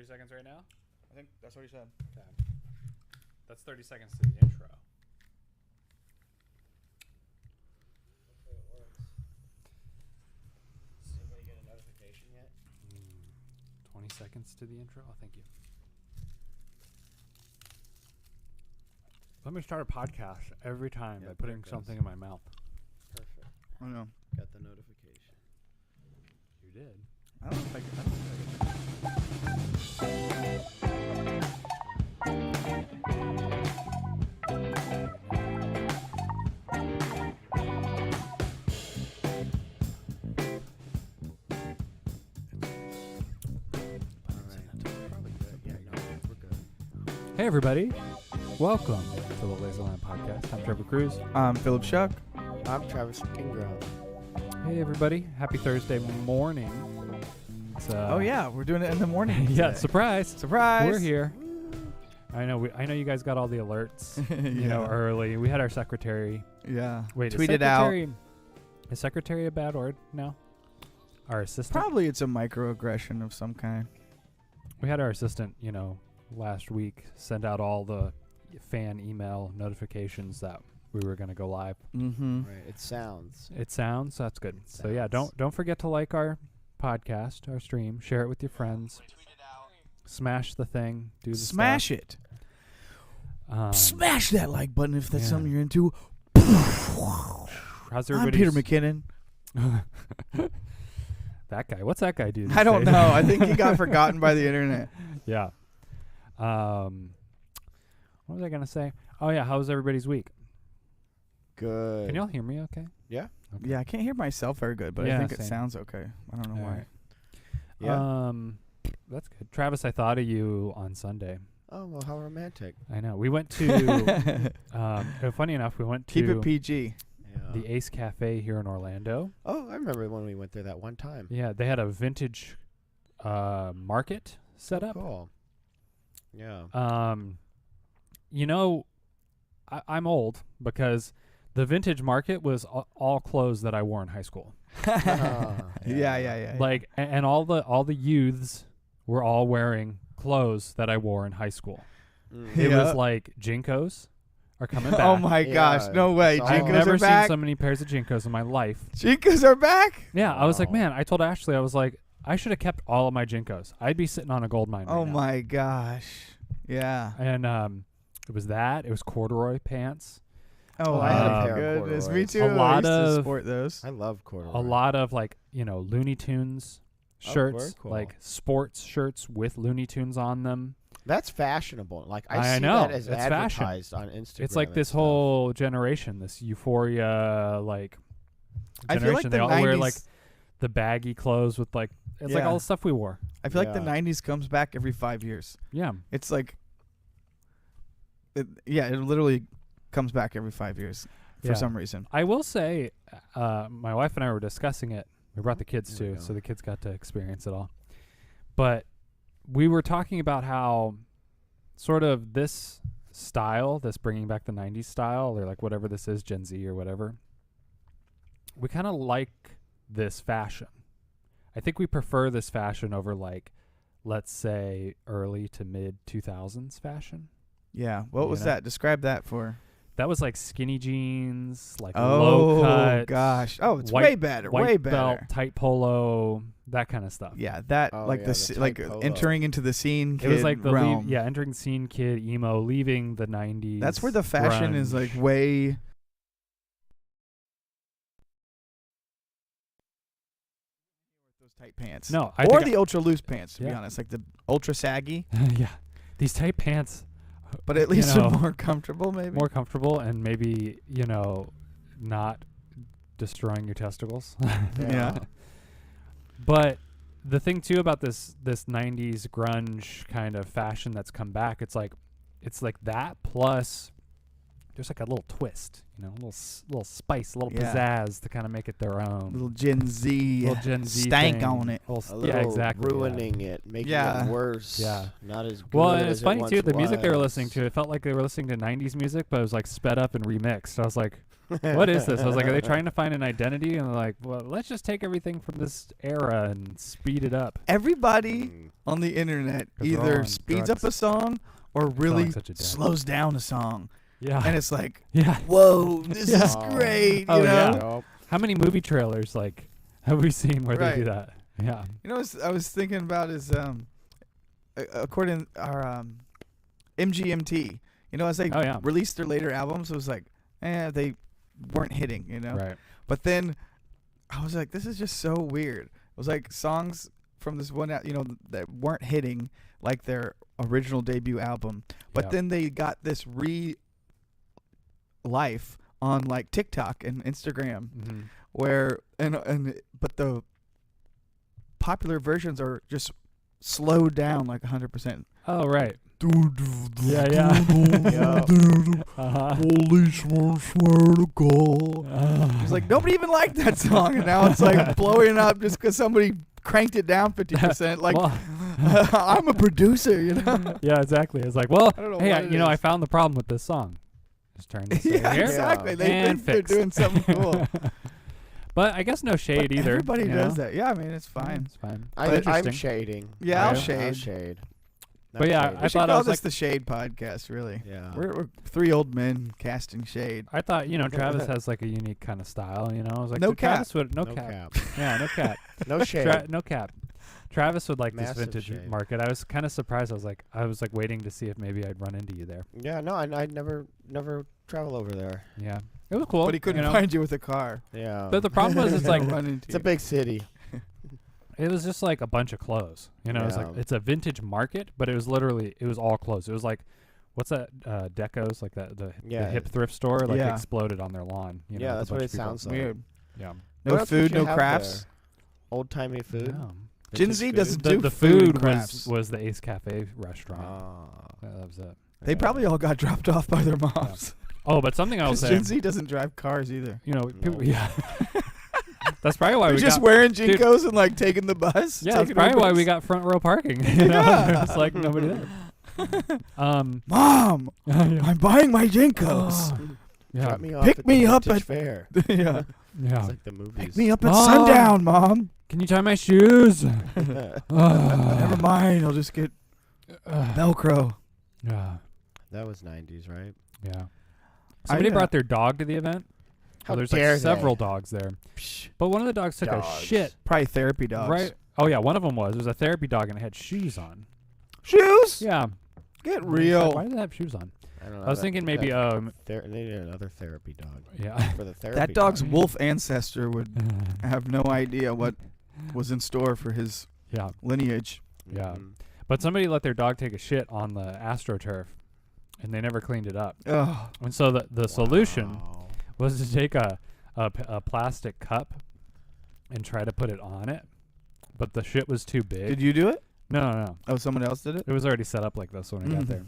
30 seconds right now? I think that's what he said. Okay. That's 30 seconds to the intro. Hopefully it works. Does anybody get a notification yet? 20 seconds to the intro? Oh, thank you. Let me start a podcast every time by putting something in my mouth. Perfect. I know. Got the notification. You did. I don't think Hey, everybody. Welcome to the LaserLion Podcast. I'm Trevor Cruz. I'm Philip Shuck. I'm Travis Ingram. Hey, everybody. Happy Thursday morning. It's, Oh yeah, we're doing it in the morning. yeah, today. surprise. Surprise! We're here. I know you guys got all the alerts, you know, early. We had our secretary. Yeah. Wait, tweeted out. Is secretary a bad word? No. Our assistant. Probably it's a microaggression of some kind. We had our assistant, last week send out all the fan email notifications that we were going to go live. Mm-hmm. Right. It sounds. It sounds, so that's good. So yeah, don't forget to like our podcast, our stream, share it with your friends. Smash the thing, do the Smash stuff. it. Smash Smash that like button if that's something you're into. How's I'm everybody? Peter McKinnon. That guy. What's that guy do? I don't know. I think he got forgotten by the internet. Yeah. What was I gonna say? Oh yeah, how was everybody's week? Good. Can y'all hear me? Okay. Yeah. Okay. Yeah, I can't hear myself very good, but Yeah, I think it same. sounds okay. I don't know All why. right. Yeah. That's good. Travis, I thought of you on Sunday. Oh, well, how romantic. I know. We went to. Funny enough, we went to Keep it PG. Yeah. the Ace Cafe here in Orlando. Oh, I remember when we went there that one time. Yeah, they had a vintage market set up. Cool. Yeah. I'm old because the vintage market was all clothes that I wore in high school. Yeah. Like, and all the youths were all wearing clothes that I wore in high school. It Yeah. was like Jinkos are coming back. Oh my gosh, Yeah, no way. it's all- I've Jinkos never are seen back. so many pairs of Jinkos in my life. Jinkos are back. Yeah, I was like, Wow. man, I told Ashley, I was like, I should have kept all of my Jinkos. I'd be sitting on a gold mine. Oh right now. my gosh. Yeah. And it was that. It was corduroy pants. Oh, I I had a had pair of goodness. Me corduroys. too. A I lot used to of- sport those. I love corduroy. A lot of Looney Tunes Oh, shirts, very cool. like sports shirts with Looney Tunes on them. That's fashionable. Like I I see know, that as it's fashion. advertised on Instagram. It's like and this stuff. whole generation, this euphoria, like I generation. feel like they the all 90s. wear like the baggy clothes with like it's like Yeah. all the stuff we wore. I feel like the Yeah. 90s comes back every 5 years. Yeah. It's like, it literally comes back every 5 years for Yeah. some reason. I will say, my wife and I were discussing it. We brought the kids There we too, go. so the kids got to experience it all. But we were talking about how sort of this style, this bringing back the 90s style, or like whatever this is, Gen Z or whatever, we kind of like this fashion. I think we prefer this fashion over like, let's say, early to mid 2000s fashion. Yeah. What was know? that? Describe that for. That was like skinny jeans, like Oh, low cut. gosh. Oh, it's white- way better. White Way belt, better. tight polo, that kind of stuff. Yeah. That, Oh, like yeah, the, the s- tight like polo. entering into the scene It kid was like the realm. entering scene kid emo, leaving the 90s. That's where the fashion is like grunge. way. Those tight pants. No, I or think the ultra loose pants, to be Yeah. honest, like the ultra saggy, yeah, these tight pants, but at You least know, they're more comfortable, maybe. more comfortable and maybe not destroying your testicles. Yeah. But the thing too about this 90s grunge kind of fashion that's come back, it's like that plus there's like a little twist, a little spice, a little Yeah. pizzazz to kind of make it their own. Little Gen Z, Little Gen Z stank thing. on it. A little Yeah, exactly. yeah. ruining it, making Yeah. it worse. Yeah. Not as good. Well, and as it's it funny once too. The music they were was. listening to, it felt like they were listening to 90s music, but it was like sped up and remixed. I was like, what is this? I was like, are they trying to find an identity? And they're like, well, let's just take everything from this era and speed it up. Everybody on the internet 'Cause they're all either on speeds drugs. up a song or really such a dad. slows down a song. Yeah. And it's like, Yeah. whoa, this Yeah. is great. Oh, you know? yeah. How many movie trailers have we seen where they do Right. that? Yeah. You know what I was thinking about is according to our MGMT, you know, as they Oh, yeah. released their later albums, it was like, they weren't hitting, you know. Right. But then I was like, this is just so weird. It was like songs from this one, you know, that weren't hitting like their original debut album, but Yeah. then they got this life on like TikTok and Instagram, Mm-hmm. where but the popular versions are just slowed down like 100%. Oh, right. Yeah, yeah. Uh-huh. Policeman swear to God. It's like nobody even liked that song, and now it's like blowing up just because somebody cranked it down 50%. Like, Well, I'm a producer, you know. yeah, exactly. It's like, well, I don't know hey, what it I is. found the problem with this song. Just turn this over Yeah, here. exactly. They And think they're fixed. doing something cool. But I guess no shade But either. everybody you does know? that. Yeah, I mean, it's fine. It's fine. I'm Interesting. shading. Yeah, I'll Yeah. shade. I'll shade. But yeah, shading. I We should thought call was this like- the Shade Podcast, really. Yeah. We're three old men casting shade. I thought, Travis has like a unique kind of style, I was like, No so Travis would, no cap. Yeah, no cap. No shade. No cap. Travis would like Massive this vintage shade. market. I was kind of surprised. I was like waiting to see if maybe I'd run into you there. Yeah, no, I'd never travel over there. Yeah. It was cool. But he couldn't you know? find you with a car. Yeah. But the problem was, it's like, Run into it's a you. big city. it was just like a bunch of clothes. It's like, Yeah. it's a vintage market, but it was all clothes. It was like, what's that, Decos, like the Yeah. hip thrift store, like Yeah. exploded on their lawn. Yeah, with a that's what bunch it of people. sounds like. Weird. Yeah. No What else would food, you no have crafts. Old timey food. Yeah. Gen Vintage Z food? doesn't The, do the food food crafts. was the Ace Cafe restaurant. Ah. That was it. They probably all got dropped off by their moms. Oh, but something else. Gen Z doesn't drive cars either. People, No. yeah. That's probably why They're we just got. wearing dude. Jinkos and like taking the bus. Yeah, that's taking probably why Ubers. we got front row parking. Yeah. It's like nobody there. Mom, Yeah. I'm buying my Jinkos. Yeah. Drop me off Pick at me the up vintage at- fair. Yeah. Yeah. It's like the movies. Pick me up at Mom. sundown, Mom. Can you tie my shoes? Never Never mind. I'll just get Velcro. Yeah. That was 90s, right? Yeah. Somebody brought their dog to the event. How There's dare like several dogs there, but one of the dogs took a Dogs. shit. Probably therapy dogs. Right. Oh yeah, one of them was. It was a therapy dog and it had shoes on. Shoes? Yeah. Get I was like, real. why did it have shoes on? I don't know. I was thinking maybe they needed another therapy dog yeah. for the therapy. That dog's dog. wolf ancestor would have no idea what was in store for his Yeah. lineage. Yeah. Mhm. But somebody let their dog take a shit on the AstroTurf, and they never cleaned it up. Oh, And so the solution Wow. was to take a plastic cup and try to put it on it, but the shit was too big. did you do it? No. Oh, someone else did it? It was already set up like this when I got Mhm. there.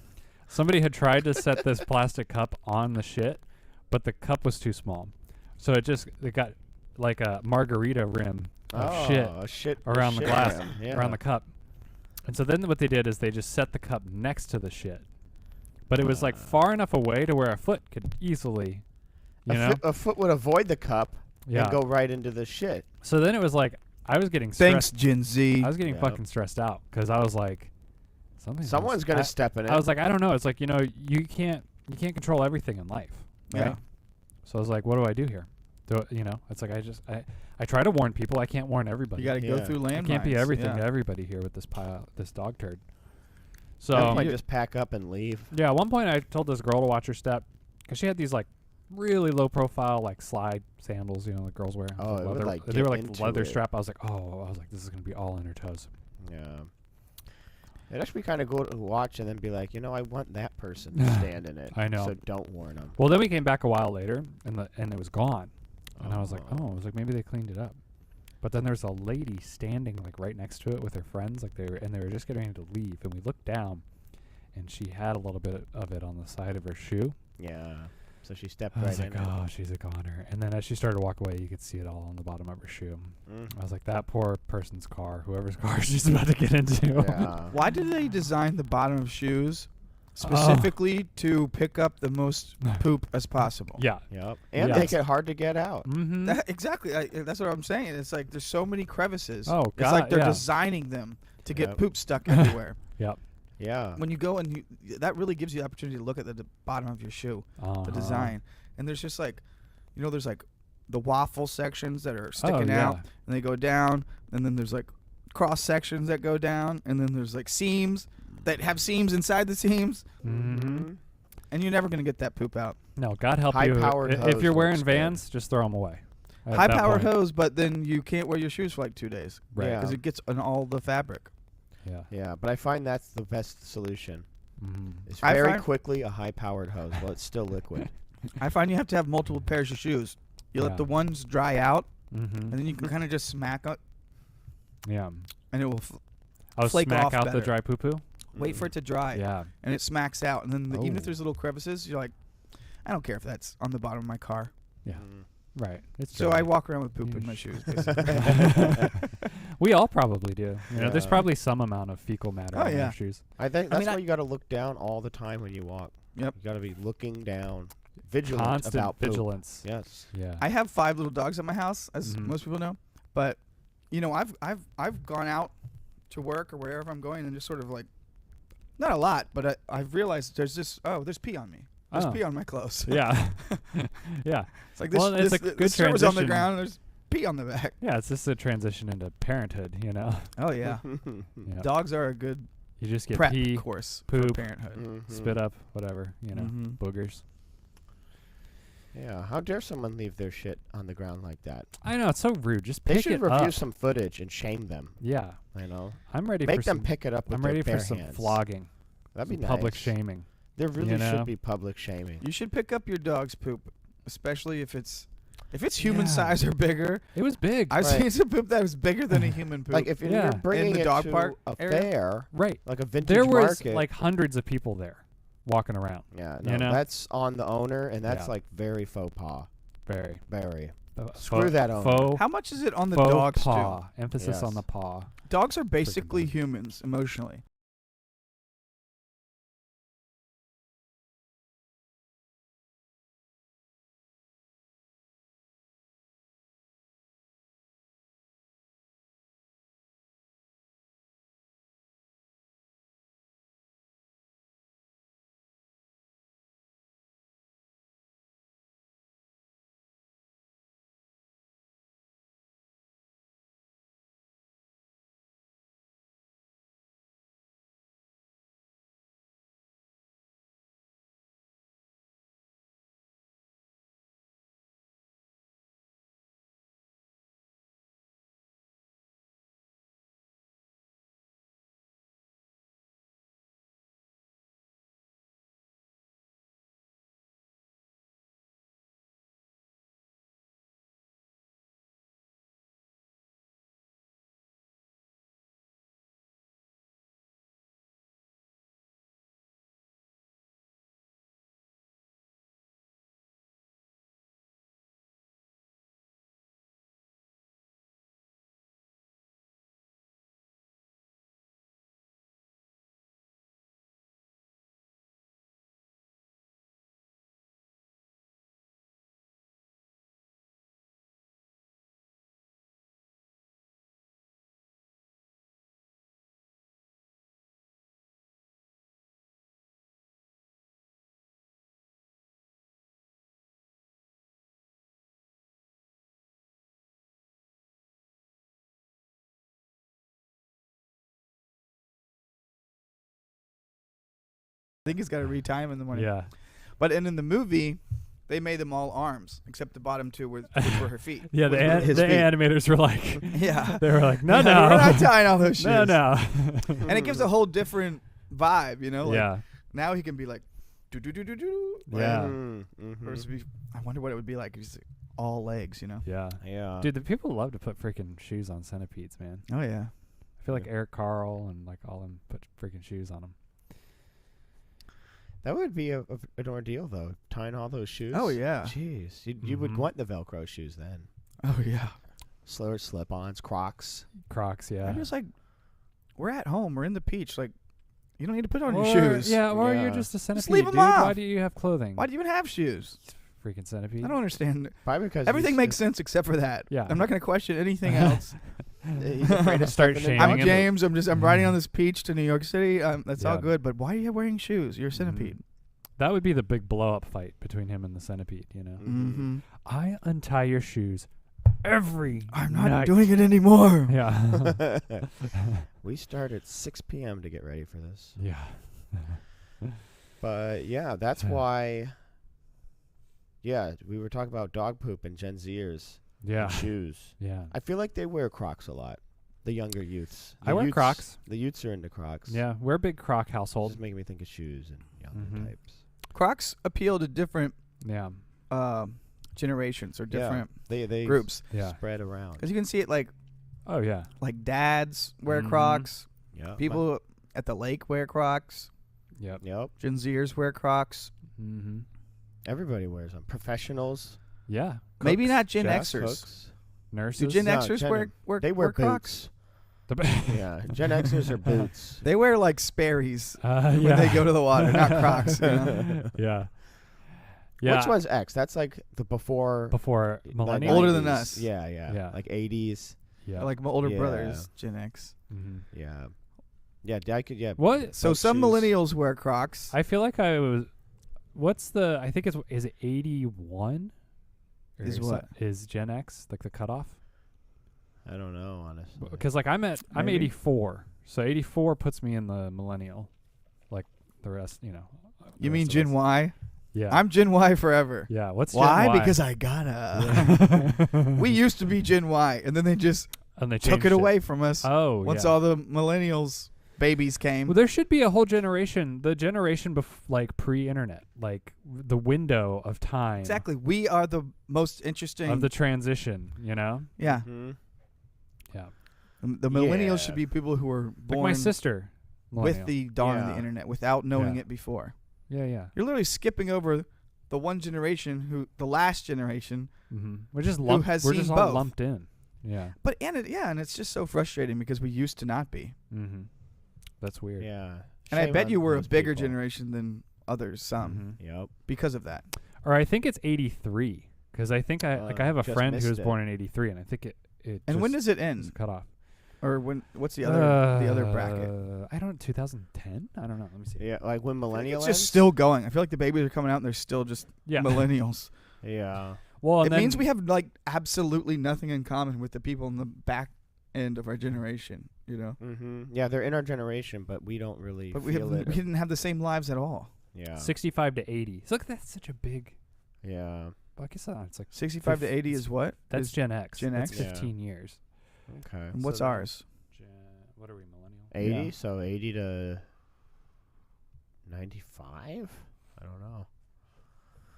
Somebody had tried to set this plastic cup on the shit, but the cup was too small. So it got like a margarita rim of shit around the shit glass, rim, yeah. around the cup. And so then what they did is they just set the cup next to the shit. But it was like far enough away to where a foot could easily, A foot would avoid the cup yeah. and go right into the shit. So then it was like I was getting Thanks, stressed. Gen Z. I was getting Yeah. fucking stressed out because I was like, Someone's gonna step in it. I was like, I don't know. It's like you can't control everything in life, right? Yeah. So I was like, what do I do here? It's like I try to warn people. I can't warn everybody. You got to go Yeah. through I landmines. can't be everything yeah. to everybody here with this dog turd. I So might just pack up and leave. yeah, at one point I told this girl to watch her step because she had these like really low profile like slide sandals, like girls wear. Oh, it would, leather, like, they get were like into leather it. strap. I was like, this is gonna be all in her toes. Yeah. It'd actually kind of go to watch and then be like, I want that person to stand in it. I know. So don't warn them. Well, then we came back a while later, and it was gone. And I was like, Oh. I was like, maybe they cleaned it up. But then there's a lady standing like right next to it with her friends, like they were just getting ready to leave, and we looked down, and she had a little bit of it on the side of her shoe. Yeah. So she stepped I right was in like, oh, she's a goner. And then as she started to walk away, you could see it all on the bottom of her shoe. it. I was like, that poor person's car, whoever's car she's about to get into. Yeah. Why did they design the bottom of shoes specifically to pick up the most poop as possible. Yeah. Yep. And Yeah. make it hard to get out. Mm-hmm. Exactly. That's what I'm saying. It's like there's so many crevices. Oh, It's like God, they're yeah. designing them to get Yep. poop stuck everywhere. Yep. Yeah. When you go and that really gives you the opportunity to look at the bottom of your shoe, Uh-huh. the design. And there's just like, there's like the waffle sections that are sticking yeah. out and they go down. And then there's like cross sections that go down. And then there's like seams that have seams inside the seams. Mm-hmm. And you're never going to get that poop out. No, God help High-powered you. If hose you're wearing looks good. Vans, just throw them away. at High that powered point. hose, but then you can't wear your shoes for like 2 days. Right. Yeah. Because it gets on all the fabric. Yeah. Yeah, but I find that's the best solution. Mm-hmm. It's I very find- quickly a high-powered hose. Well, it's still liquid. I find you have to have multiple pairs of shoes. You Yeah. let the ones dry out, Mm-hmm. and then you can kind of just smack it, Yeah. and it will flake smack off out better. the dry poo-poo? wait for it to dry. Yeah. And it smacks out. And then even if Oh. there's little crevices, you're like, I don't care if that's on the bottom of my car. Yeah. Mm. Right. It's So dry. I walk around with poop You in my sh- shoes, basically. We all probably do. There's Yeah. probably some amount of fecal matter Oh, in yeah. our shoes. I think I that's mean, why you got to look down all the time when you walk. Yep. You got to be looking down, vigilant Constant about poop. vigilance. Yes. Yeah. I have 5 little dogs at my house, as Mhm. most people know. But, I've gone out to work or wherever I'm going and just sort of like, not a lot, but I've realized there's pee on me. There's Oh. pee on my clothes. Yeah. Yeah. It's like this, Well, it's a this good shirt was on the transition. ground and there's pee on the back. Yeah. It's just a transition into parenthood, Oh, yeah. Yeah. Dogs are a good You just get prep pee, course poop, for parenthood. Mhm. spit up, whatever, Mhm. boogers. Yeah. How dare someone leave their shit on the ground like that? I know. It's so rude. Just They pick should it review up. some footage and shame them. Yeah. You know, I'm ready make for them some. pick it up with I'm their ready bare for some hands. flogging. That'd be Some nice. public shaming. There really you know? should be public shaming. You should pick up your dog's poop, especially if it's human Yeah. size or bigger. It was big. I've Right. seen some poop that was bigger than a human poop. Like if Yeah. you're bringing the it dog to park a area? fair, Right. like a vintage There was market. like hundreds of people there walking around. yeah, you no, know? that's on the owner, and that's Yeah. like very faux pas. Very. Very. Screw Screw that owner. Faux, How much is it on the faux dogs paw. Emphasis Yes. on the paw. too? Dogs are basically bad. humans emotionally. I think he's got to retie him in the morning. Yeah. But in the movie, they made them all arms, except the bottom two which were her feet. Yeah. The, Which were his feet. animators were like, Yeah. they were like, no, Yeah, no, we're not tying all those shoes. no, no. And it gives a whole different vibe, Like, yeah. Now he can be like, do do do do do. Yeah. Mm-hmm. Or I wonder what it would be like if he's all legs, Yeah. Yeah. Dude, the people love to put freaking shoes on centipedes, man. Oh yeah. I feel like Eric Carl and like all them put freaking shoes on them. That would be an ordeal, though, tying all those shoes. Oh yeah. Jeez. You would Mhm. want the Velcro shoes then. Oh yeah. Slip-ons, Crocs. Crocs, yeah. I'm just like, we're at home. We're in the peach. Like, You don't need to put on your shoes. Yeah, or Yeah. you're just a centipede, leave 'em dude. Why off. do you have clothing? Why do you even have shoes? Freaking centipede. I don't understand. Probably because Everything makes sense except for that. Yeah. I'm not going to question anything else. He's afraid to Start step in the shaming I'm him. dog. James. I'm riding on this peach to New York City. That's all Yeah. good. But why are you wearing shoes? You're a centipede. That would be the big blow up fight between him and the centipede, you know. Mm-hmm. I untie your shoes every I'm not night. doing it anymore. Yeah. We start at 6 p.m. to get ready for this. Yeah. But yeah, that's why. Yeah, we were talking about dog poop and Gen Zers Yeah. and shoes. Yeah. I feel like they wear Crocs a lot. The younger youths. I wear Crocs. The youths are into Crocs. Yeah, we're a big Croc household. Just making me think of shoes and younger Mhm. types. Crocs appeal to different Yeah. generations or different They groups. Yeah. spread around. Because you can see it like Oh yeah. dads wear Mhm. Crocs. Yeah. People at the lake wear Crocs. Yep. Yep. Gen Zers wear Crocs. Mm-hmm. Everybody wears them. Professionals. Yeah. Maybe cooks, not Gen chefs, Xers. cooks. Do Nurses. Gen No, Xers Gen- wear They wear Crocs? boots. Yeah. Gen Xers are boots. They wear like Sperry's Yeah. when they go to the water, not Crocs. You know? Yeah. Yeah. Which one's X? That's like the before. Before like millennial? Older than 90s. us. Yeah, yeah. Yeah. Like 80s. Yeah. Like my older Yeah. brothers, Gen X. Mm-hmm. Yeah. Yeah, I could, yeah. What? So Boat some shoes. millennials wear Crocs. I feel like I was. What's the? I think is it 81? Or Is what? Is Gen X like the cutoff? I don't know, honestly. Because like I'm Maybe. 84, so 84 puts me in the millennial, like the rest, you know. the You mean rest of Gen us. Y? Yeah. I'm Gen Y forever. Yeah. What's Why? Gen Y? Because I gotta. We used to be Gen Y, and then they just and they took changed it away from us Oh, once yeah. all the millennials babies came. Well, there should be a whole generation, the generation like pre-internet, like the window of time. Exactly. We are the most interesting. Of the transition, you know. yeah. Mhm. Yeah. The millennials Yeah. should be people who were Like born my sister. with millennial. the dawn of the Yeah. internet without knowing Yeah. it before. Yeah, yeah. You're literally skipping over the one generation the last generation. Mm-hmm. We're just lumped. has We're seen just all both. lumped in. Yeah. And it's just so frustrating because we used to not be. Mm-hmm. That's weird. Yeah. And I Shame bet on you were a those bigger people. generation than others, some, Mhm. Yep. because of that. Or I think it's 83 because I think I have a Just friend who missed was it. born in 83, and I think it. And just when does it is end? cut off? Or what's the other bracket? I don't. 2010. I don't know. Let me see. Yeah, like when millennial It's ends? just still going. I feel like the babies are coming out and they're still just Yeah. millennials. Yeah. Well, and It then means we have like absolutely nothing in common with the people in the back end of our generation, you know? Mm-hmm. Yeah, they're in our generation, but we don't really But we feel it. didn't have the same lives at all. Yeah. 65 to 80. So look, that's such a big. Yeah. I guess it's like 65 to 80 is what? that's Is- Gen X. Gen That's X? Yeah. 15 years. Okay. and what's so then- ours? What are we, millennial? 80? Yeah. So 80 to 95? I don't know.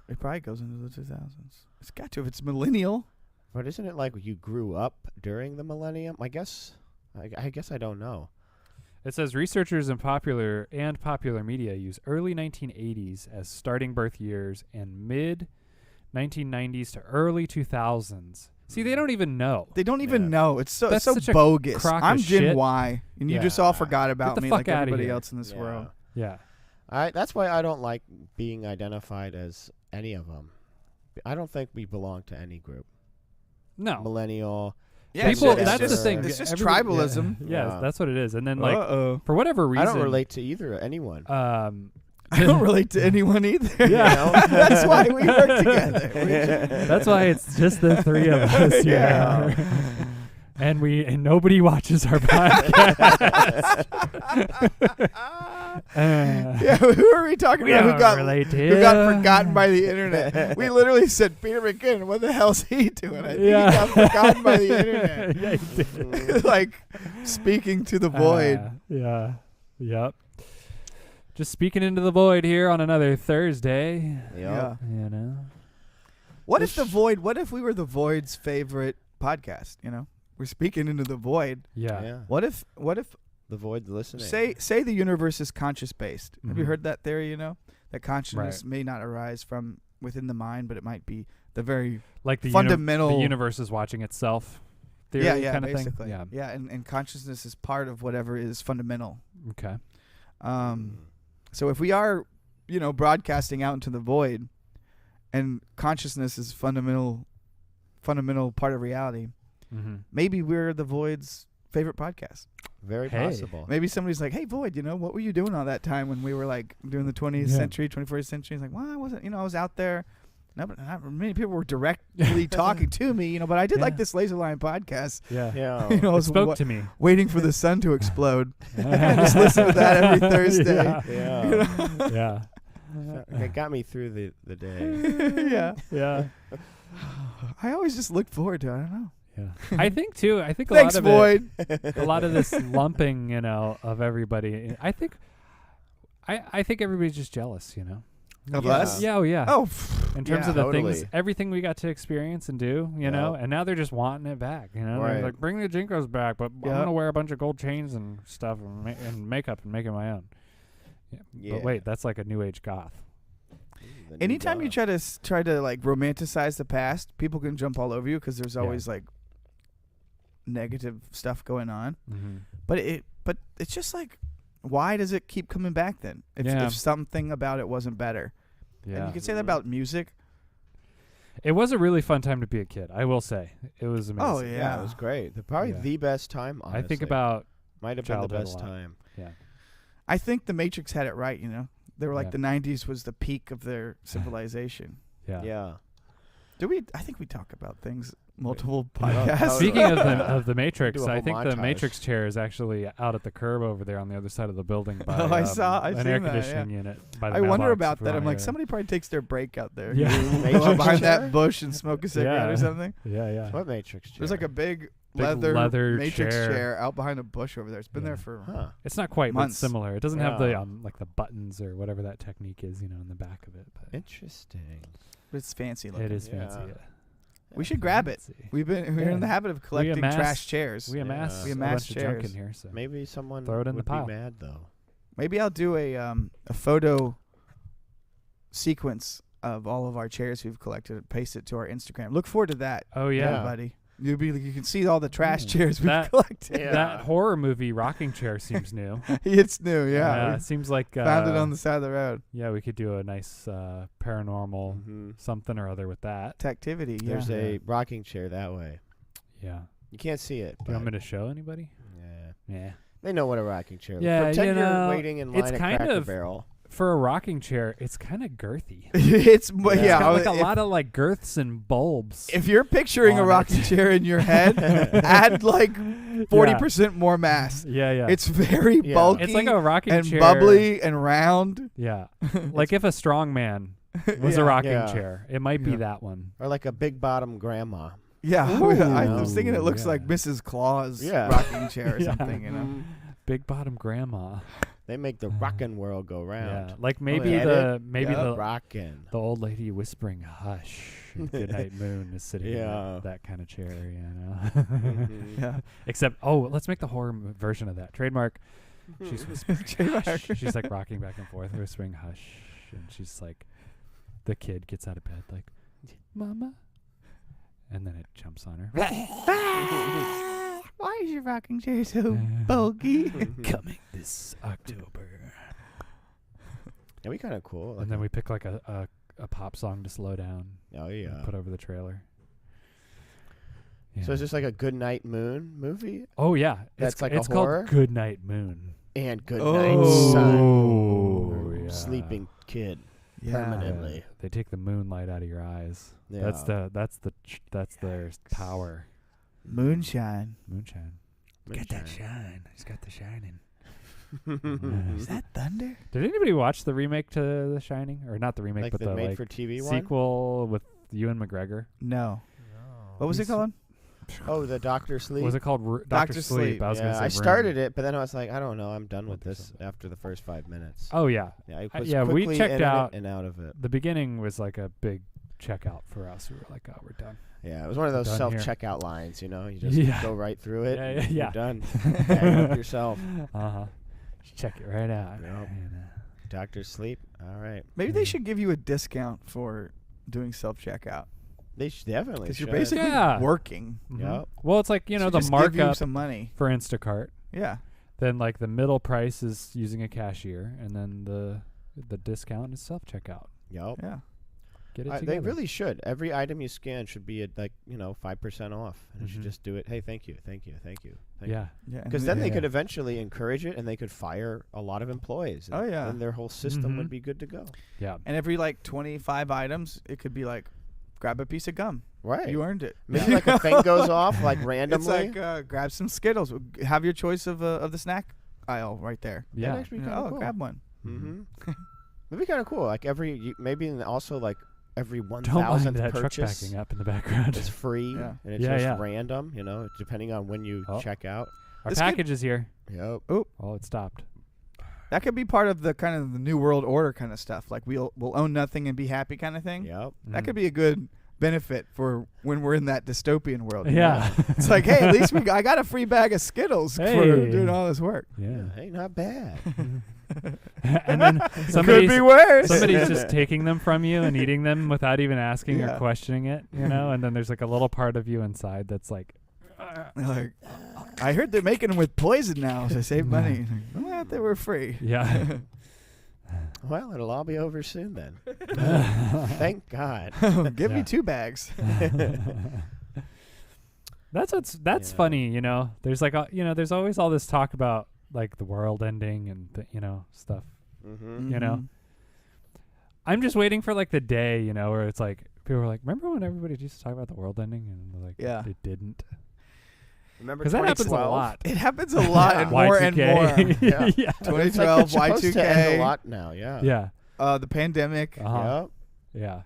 It probably goes into the 2000s. It's got to if it's millennial. But isn't it like you grew up during the millennium? I guess I don't know. It says researchers in popular media use early 1980s as starting birth years and mid 1990s to early 2000s. See, they don't even know. They don't even Yeah. know. It's so That's so such a bogus. crock of I'm Gen shit. Y, and you just all Yeah. forgot about the me fuck like outta everybody here. else in this Yeah. world. Yeah. That's why I don't like being identified as any of them. I don't think we belong to any group. No. Millennial. Yeah, People, it's that's just, the thing. It's just Everybody- tribalism. Yeah, Yeah. that's what it is. And then, like, Uh-oh. for whatever reason, I don't relate to anyone. I don't relate to anyone either. Yeah. That's why we work together. That's why it's just the three of us here. Yeah. And nobody watches our podcast. Yeah, who are we talking We about? don't relate to Who got you. forgotten by the internet? We literally said Peter McKinnon. What the hell's he doing? I think Yeah. he got forgotten by the internet. Yeah, he did. Like speaking to the void. Yeah. Yep. Just speaking into the void here on another Thursday. Yeah. You know. What if the void? What if we were the void's favorite podcast? You know, we're speaking into the void. Yeah. What if? The void listening. Say the universe is conscious based. Have you Mhm. heard that theory? You know, that consciousness may not arise from within the mind, but it might be the very Like the fundamental. the universe is watching itself. Theory yeah, kind of basically. thing. Yeah, and consciousness is part of whatever is fundamental. Okay. So if we are, broadcasting out into the void, and consciousness is fundamental part of reality, maybe we're the void's favorite podcast. Very possible. Maybe somebody's like, "Hey, Void, what were you doing all that time when we were like doing the 20th century, 21st century?" He's like, "Well, I wasn't. I was out there. Not many people were directly talking to me, but I did like this LaserLion podcast. Yeah. I was spoke to me, waiting for the sun to explode. Just listen to that every Thursday. Yeah. It got me through the day. Yeah. I always just looked forward to it. I don't know. Yeah, I think too. I think Thanks, Void. A lot of this lumping, of everybody. I think everybody's just jealous, Of us? Yeah, yeah. Oh, in terms of the totally. things, everything we got to experience and do, and now they're just wanting it back. They're Right. like, bring the Jinkos back, but I'm gonna wear a bunch of gold chains and stuff and makeup and make it my own. Yeah. But wait, that's like a new age goth. Anytime you try to like romanticize the past, people can jump all over you because there's always like negative stuff going on. But it's just like, why does it keep coming back then? If something about it wasn't better. Yeah. And you can say that about music. It was a really fun time to be a kid, I will say. It was amazing. Oh yeah, it was great. Probably the best time, honestly. I think about might have been the best time. Yeah. I think the Matrix had it right, They were like the 90s was the peak of their civilization. Yeah. I think we talk about things multiple podcasts. Speaking of the Matrix, Do a I whole think the montage. Matrix chair is actually out at the curb over there on the other side of the building by I've an seen air that, conditioning unit. By the I wonder mailbox about that. around I'm like, here. somebody probably takes their break out there. Yeah. Go up behind chair? that bush and smoke a cigarette or something. Yeah. What Matrix chair? There's like a big leather Matrix chair. chair out behind a bush over there. It's been there for It's not quite, but months. it's similar. It doesn't have the like the buttons or whatever that technique is, in the back of it. But interesting. But it's fancy looking. it is fancy. Yeah. Yeah. We should grab it. We're in the habit of collecting trash chairs. We amass We a amass bunch of junk chairs. in here. So Maybe someone throw it in the would pile. be mad though. Maybe I'll do a photo sequence of all of our chairs we've collected and paste it to our Instagram. Look forward to that. Oh yeah. everybody. You can see all the trash chairs we've That- collected. That horror movie rocking chair seems new. It's new, yeah. It seems like Found it on the side of the road. Yeah, we could do a nice paranormal something or other with that. Activity, yeah. There's a rocking chair that way. Yeah. You can't see it. Do you want me to show anybody? Yeah. Yeah. They know what a rocking chair is. Yeah, Pretend you're waiting in line it's at kind Cracker of- Barrel. For a rocking chair, it's kind of girthy. It's It's got like a lot of like girths and bulbs. If you're picturing a on rocking chair in your head, add like 40% more mass. Yeah. It's very bulky It's like a rocking and chair. bubbly and round. Yeah. Like if a strong man was a rocking chair, it might be Yeah. that one. Or like a big bottom grandma. Yeah, Ooh. I was thinking it looks Yeah. like Mrs. Claus Yeah. rocking chair or Yeah. something, Big bottom grandma. They make the rocking world go round. Yeah. Like maybe yeah. the Rocking. the old lady whispering hush. Goodnight Moon is sitting in Yeah. that kind of chair, Yeah. Except, let's make the horror version of that. Trademark. She's whispering hush. She's like rocking back and forth, whispering hush, and she's like, the kid gets out of bed like, Mama, and then it jumps on her. Why is your rocking chair so bulky? Coming this October. That'd be kind of cool. And then we pick like a pop song to slow down. Oh yeah. And put over the trailer. So it's just like a Goodnight Moon movie Oh yeah, That's like a it's horror? called Goodnight Moon. and Goodnight Sun. Oh, yeah. Sleeping kid Yeah. permanently. Yeah, they take the moonlight out of your eyes. Yeah. That's their power. Moonshine. Moonshine. Moonshine. shine. He's got the shining. Is that thunder? Did anybody watch the remake to The Shining, or not the remake, Like but the the made-for-TV one? sequel with Ewan McGregor? No. What was it called? Oh, the Doctor Sleep. Was it called Dr. Dr. Sleep. I was gonna Yeah, say I Room. started it, but then I was like, I don't know, I'm done with Won't do this something. after the first 5 minutes. Oh yeah, Yeah, I was yeah. We quickly checked in it out. and out of it. The beginning was like a big checkout for us. We were like, oh, we're done. Yeah, it was one of those Done here. self-checkout lines, you know? You just Yeah. go right through it. Yeah, and yeah. You're done. Tag up yourself. Just check it right out. Yep. And, Doctor Sleep. All right. Maybe they should give you a discount for doing self-checkout. They definitely Because you're should. basically Yeah. working. mhm. Yep. Well, it's like So the just give you markup some money. for Instacart. Yeah. Then like the middle price is using a cashier, and then the discount is self-checkout. Yep. Yeah. Get it together. They really should. Every item you scan should be at 5% off, and it should just do it. Hey, thank you. Yeah. Because then they could eventually encourage it, and they could fire a lot of employees. Oh, yeah. And their whole system would be good to go. Yeah. And every 25 items, it could be like, grab a piece of gum. Right. You earned it. Maybe like a thing goes off randomly. It's like grab some Skittles. Have your choice of the snack aisle right there. Yeah. That'd actually be kinda cool. Grab one. Mm-hmm. It'd be kind of cool. Like maybe also like every Don't mind 1,000th that truck purchase backing up in the background. is free, Yeah. and it's just random. Depending on when you check out. Our This package is here. Yep. Oh, it stopped. That could be part of the kind of the new world order kind of stuff. Like we'll own nothing and be happy kind of thing. Yep. That could be a good benefit for when we're in that dystopian world. Yeah. It's like, hey, at least I got a free bag of Skittles for doing all this work. Yeah. Hey, not bad. And then Could be worse. somebody's just taking them from you and eating them without even asking or questioning it, and then there's like a little part of you inside that's like, Like, I heard they're making them with poison now to save money. Well, they were free. yeah. Well, it'll all be over soon then. Thank God. Give me 2 bags. That's funny, There's like there's always all this talk about like the world ending and stuff. Mm-hmm. I'm just waiting for like the day, where it's like people are like, remember when everybody used to talk about the world ending, and they're like, Yeah. they didn't. Remember Because that happens a 2012? lot. It happens a lot and more and Y2K. more. Yeah. yeah. 2012, It's supposed to end a Y2K, lot now, yeah. Yeah. the pandemic. Uh-huh. Yep. Yeah.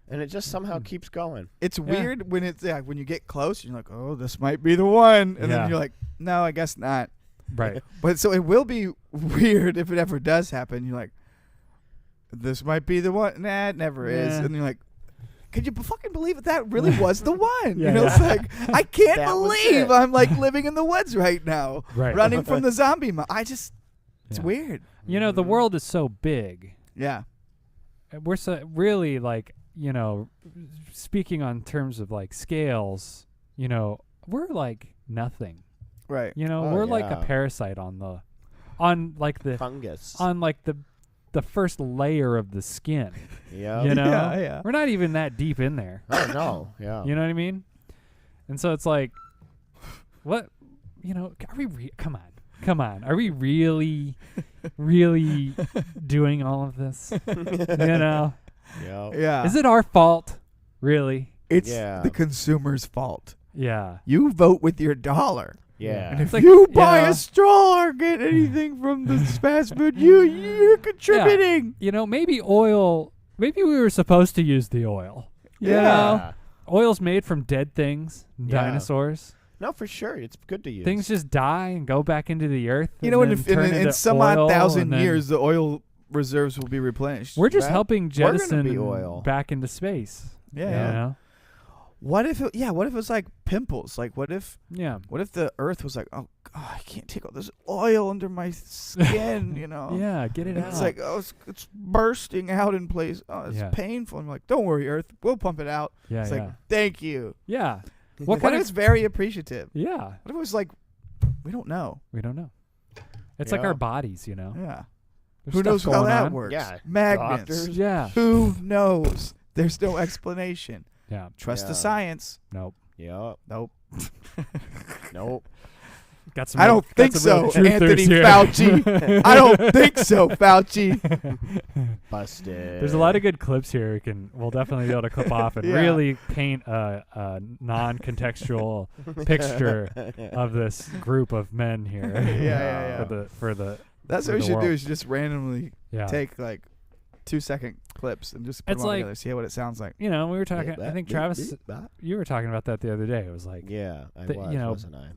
And it just somehow keeps going. It's weird when when you get close, you're like, oh, this might be the one. And Yeah. then you're like, no, I guess not. Right. But so it will be weird if it ever does happen. You're like, this might be the one. Nah, it never is. Yeah. And you're like, could you fucking believe it? That really was the one. Yeah, It's like, I can't That was believe it. I'm like living in the woods right now, Right. running from the zombie. It's Yeah. weird. The world is so big. Yeah. We're so really like, speaking on terms of like scales, we're like nothing. Right. We're like a yeah. parasite on the Fungus. the first layer of the skin. Yep. Yeah. We're not even that deep in there. Oh, no. Yeah. You know what I mean? And so it's like, what? Are we? Come on. Are we really doing all of this? Yep. Yeah. Is it our fault? Really? It's Yeah. the consumer's fault. Yeah. You vote with your dollar. Yeah. And if like, you buy yeah. a straw or get anything from this fast food, you're contributing. Maybe oil. Maybe we were supposed to use the oil. You know? Oil's made from dead things, Yeah. dinosaurs. No, for sure. It's good to use. Things just die and go back into the earth. You know, and in then turn into some oil, odd thousand and then years, the oil reserves will be replenished. we're just Well, helping we're gonna jettison be oil. back into space. Yeah. You know? What if it was like pimples? Like what if Yeah. the Earth was like, oh God, I can't take all this oil under my skin, Yeah, get it And out. it's like, oh, it's bursting out in place. Oh, it's Yeah. painful. I'm like, don't worry, Earth, we'll pump it out. yeah, It's yeah. like, thank you. Yeah. What if it's very appreciative? Yeah. What if it was like, we don't know. We don't know. It's like Yeah. our bodies, Yeah. There's Who stuff knows how going that on. works? Yeah. Magnets. Doctors. Yeah. Who knows? There's no explanation. Yeah. Trust the Yeah. science. Nope. Yep. Nope. Nope. Got some I don't got think some real so, truthers Anthony here. Fauci. I don't think so, Fauci. Busted. There's a lot of good clips here. We'll definitely be able to clip off and Yeah. really paint a non-contextual picture of this group of men here. Yeah. For the That's for what we the should do world. is just randomly yeah. take like 2-second clips and just put It's them all like- together, see what it sounds like. We were talking. I think Travis, you were talking about that the other day. It was like, Yeah, I the- was, you know, wasn't I?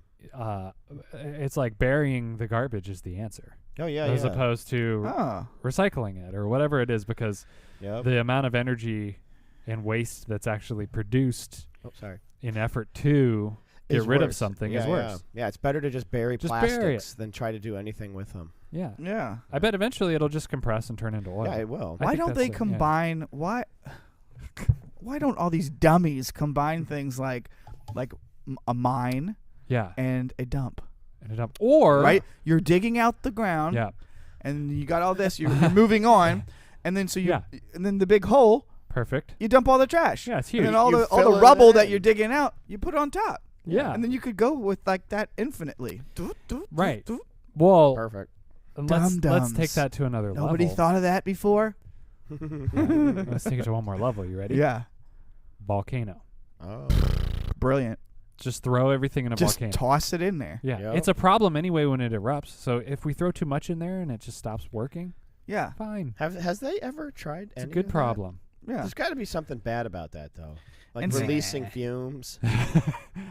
it's like burying the garbage is the answer, Oh, yeah, as yeah. opposed to Oh. recycling it or whatever it is, because Yep. the amount of energy and waste that's actually produced Oh, sorry. in effort to get Is rid of worse. something Yeah, is worse. Yeah, it's better to just bury Just bury plastics than try to do anything with them. Yeah. Yeah. I bet eventually it'll just compress and turn into oil. Yeah, it will. I Why think don't that's they it, yeah. combine why don't all these dummies combine things like a mine Yeah. and a dump? in a dump. Or right, you're digging out the ground. Yeah. And you got all this. You're moving on, and then and then the big hole. Perfect. You dump all the trash. Yeah, it's huge. And then all the rubble that you're digging out, you put on top. Yeah. And then you could go with like that infinitely. Right. Well, Perfect. Let's take that to another level. Nobody thought of that before? Let's take it to one more level. You ready? Yeah. Volcano. Oh. Brilliant. Just throw everything in a volcano. Just toss it in there. Yeah. Yep. It's a problem anyway when it erupts. So if we throw too much in there and it just stops working, Yeah. fine. Has they ever tried It's a any good of that? problem. Yeah. There's got to be something bad about that, though. Like And releasing fumes.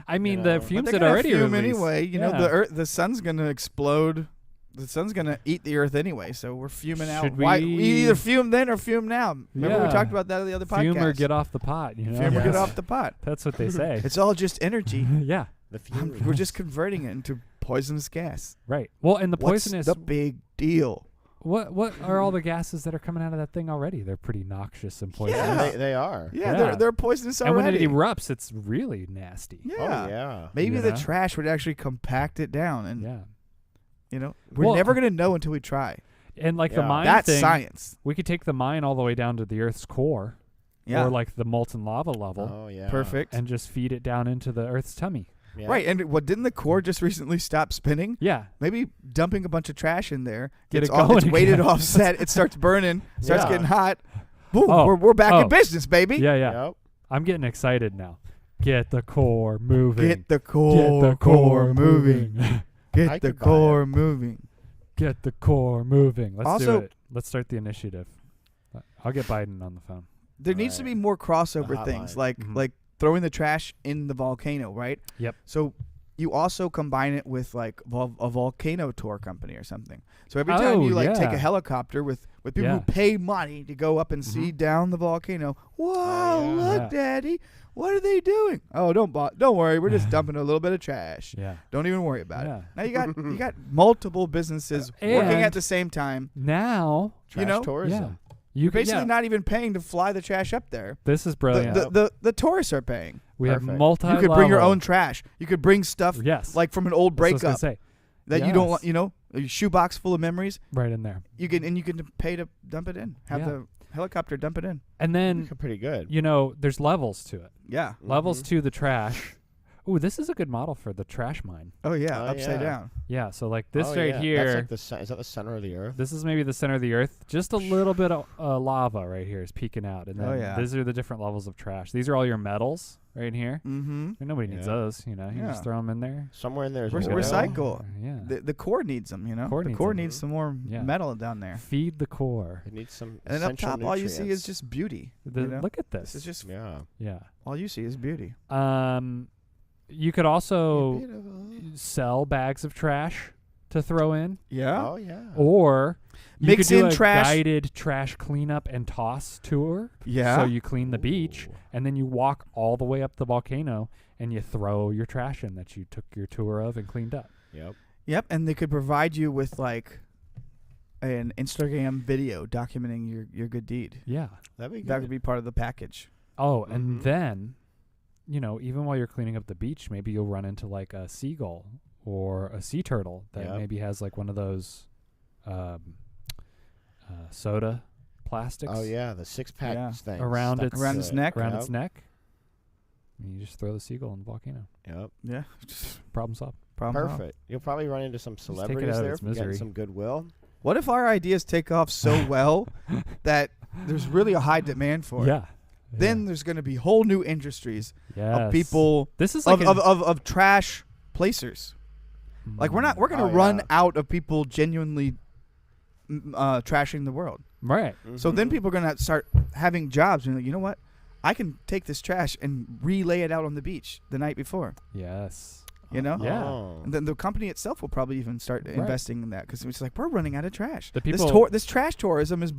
I mean, You the know. fumes But that they're gonna already fume release. anyway. You know, Yeah. the sun's gonna explode. The sun's gonna eat the earth anyway. So we're fuming out. Should Why we- we either fume then or fume now? Remember we Yeah. talked about that in the other podcast. Fume or get off the pot. You know? Fume or get Yes. off the pot. That's what they say. It's all just energy. Yeah. The fumes. We're just converting it into poisonous gas. Right. Well, and the poisonous. What's the big deal? What are all the gases that are coming out of that thing already? They're pretty noxious and poisonous. Yeah. They are. Yeah, Yeah. they're poisonous And when already. it erupts, it's really nasty. Yeah. Oh, yeah. Maybe You the know? trash would actually compact it down, and Yeah. you know, we're Well, never gonna know until we try. And like the Yeah. mine That's thing, science. we could take the mine all the way down to the Earth's core, Yeah, or like the molten lava level, Oh, yeah. perfect. and just feed it down into the Earth's tummy. Yeah. Right, and what didn't the core just recently stop spinning? Yeah. Maybe dumping a bunch of trash in there, Get it's it going it's weighted again. offset, it starts burning, starts Yeah. getting hot. Boom, Oh. we're back Oh. in business, baby. Yeah, yeah. Yep. I'm getting excited now. Get the core moving. Get the core moving. I Get the could buy core moving. Get the core moving. Let's do Also- it. Let's start the initiative. I'll get Biden on the phone. There needs to Right. be more crossover The things, hotline. like Mhm. like throwing the trash in the volcano, right? Yep. So you also combine it with like a volcano tour company or something. So every time Oh, you like take yeah. a helicopter with people Yeah. who pay money to go up and see down the volcano. Wow, yeah. look, Yeah. Daddy, what are they doing? Oh, don't worry, we're just dumping a little bit of trash. Yeah. Don't even worry about Yeah. it. Now you got multiple businesses working And- at the same time. Now, Trash know? tourism. yeah. You're could- basically yeah. not even paying to fly the trash up there. This is brilliant. The tourists are paying. we have Perfect. multi. You could bring your own trash. You could bring stuff Yes. like from an old That's what I was breakup gonna say. that you don't Yes. want, you know, a shoebox full of memories. Right in there. You can pay to dump it in. Have Yeah. the helicopter dump it in. And then, Pretty good. you know, there's levels to it. Yeah. Levels Mhm. to the trash. Ooh, this is a good model for the trash mine. Oh yeah, Oh, upside yeah. down. Yeah, so like this Oh, right yeah. here. That's like is that the center of the earth? This is maybe the center of the earth. Just a little bit of lava right here is peeking out. And then Oh, yeah. these are the different levels of trash. These are all your metals right here. Mm-hmm. And nobody needs Yeah. those, you know. You Yeah. just throw them in there. Somewhere in there is Re- oil. recycle. Yeah. The core needs them, you know. Core the needs core them. needs some more Yeah. metal down there. Feed the core. It needs some And then up essential top, all you see is nutrients. just beauty. The- you know? Look at This this. is just Yeah. Yeah. all you see is beauty. You could also Beautiful. sell bags of trash to throw in, Yeah. Oh yeah. or you Mix could do in a trash. guided trash cleanup and toss tour. Yeah. So you clean the beach, Ooh. and then you walk all the way up the volcano, and you throw your trash in that you took your tour of and cleaned up. Yep. Yep, and they could provide you with like an Instagram video documenting your good deed. Yeah. That'd be good. That could be part of the package. Oh, and Mhm. then, you know, even while you're cleaning up the beach, maybe you'll run into like a seagull or a sea turtle that Yep. maybe has like one of those soda plastics. Oh yeah, the 6-pack Yeah. thing Around stuck its- Around to its it. neck? around Yep. its neck. And you just throw the seagull in the volcano. Yep. Yeah. Problem solved. Problem solved. Perfect. You'll probably run into some take it celebrities out of there its for getting misery. some goodwill. What if our ideas take off so well that there's really a high demand for it? Yeah. Then there's going to be whole new industries yeah. of people This is like of trash placers. Like we're going to Oh, run yeah. out of people genuinely trashing the world. right. So then Mhm. people are going to start having jobs and like, you know what? I can take this trash and relay it out on the beach the night before. Yes. You know? Yeah. Oh. And then the company itself will probably even start Right. investing in that because it's like we're running out of trash. The This people- this trash tourism is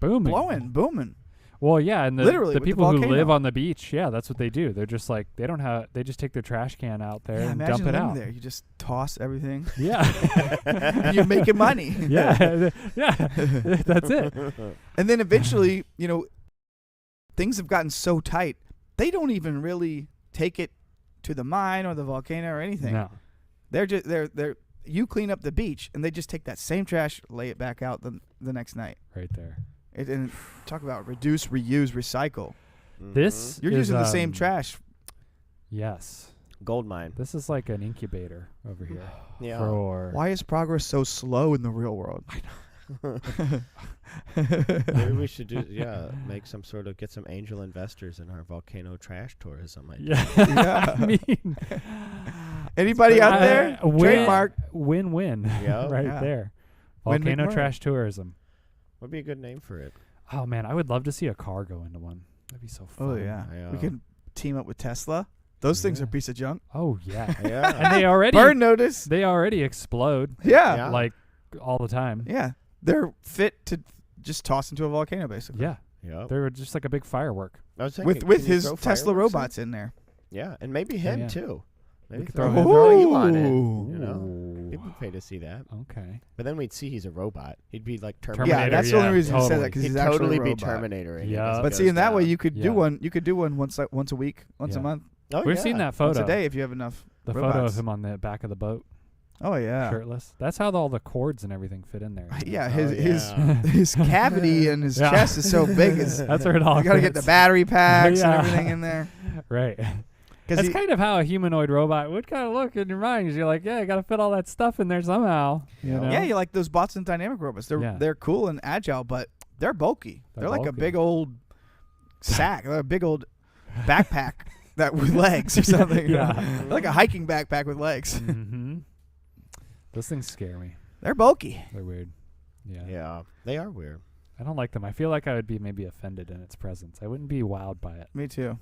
Booming. booming. Well, yeah, and Literally the with the people who volcano. live on the beach, yeah, that's what they do. They're just like they just take their trash can out there Yeah, and imagine dump it living out. there. You just toss everything. Yeah. and you're making money. yeah. Yeah. That's it. And then eventually, you know, things have gotten so tight, they don't even really take it to the mine or the volcano or anything. No. They're you clean up the beach, and they just take that same trash, lay it back out the next night. Right there. And talk about reduce, reuse, recycle. This You're is, using the same trash. Yes. Gold mine. This is like an incubator over here. Yeah. For Why is progress so slow in the real world? Maybe we should make some sort of get some angel investors in our volcano trash tourism idea. Yeah. I mean, anybody out there? Trademark. Win-win. Yep. Right Yeah. there. Win-win Volcano word. trash tourism. Would be a good name for it. Oh man, I would love to see a car go into one. That'd be so fun. Oh yeah. Yeah. We could team up with Tesla. Those things are a Yeah. piece of junk. Oh yeah. Yeah. And they already Burn notice. they already explode Yeah. like all the time. Yeah. They're fit to just toss into a volcano, basically. Yeah. Yep. They were just like a big firework. I was thinking, With can you his throw Tesla fireworks robots in there. in? Yeah, and maybe him yeah. too. Maybe could throw, throw him. throw Elon in. Ooh. You know, Ooh. people would pay to see that. Okay. But then we'd see he's a robot. He'd be like Terminator, Yeah, that's the only reason he said totally. that, because He'd he's actually totally a be robot. Terminator. Yeah. But see, in that way, you could Yeah. do one. You could do one once a week, once a Yeah. month, We've seen that once photo. a day if you have enough. The robots. photo of him on the back of the boat, Oh yeah. shirtless. That's how all the cords and everything fit in there. Yeah, Oh, his cavity and his Yeah. chest is so big. That's where it all You gotta get the fits. battery packs Yeah. and everything in there. Right. Because That's kind of how a humanoid robot would kind of look in your mind. 'Cause you're like, yeah, I got to fit all that stuff in there somehow. You Yeah. know? yeah, you like those bots and dynamic robots. They're cool and agile, but they're bulky. They're like a bulky. big old sack, or a big old backpack that with legs or something. Yeah. Like a hiking backpack with legs. Mm-hmm. Those things scare me. They're bulky. They're weird. Yeah. Yeah, they are weird. I don't like them. I feel like I would be maybe offended in its presence. I wouldn't be wowed by it. Me too.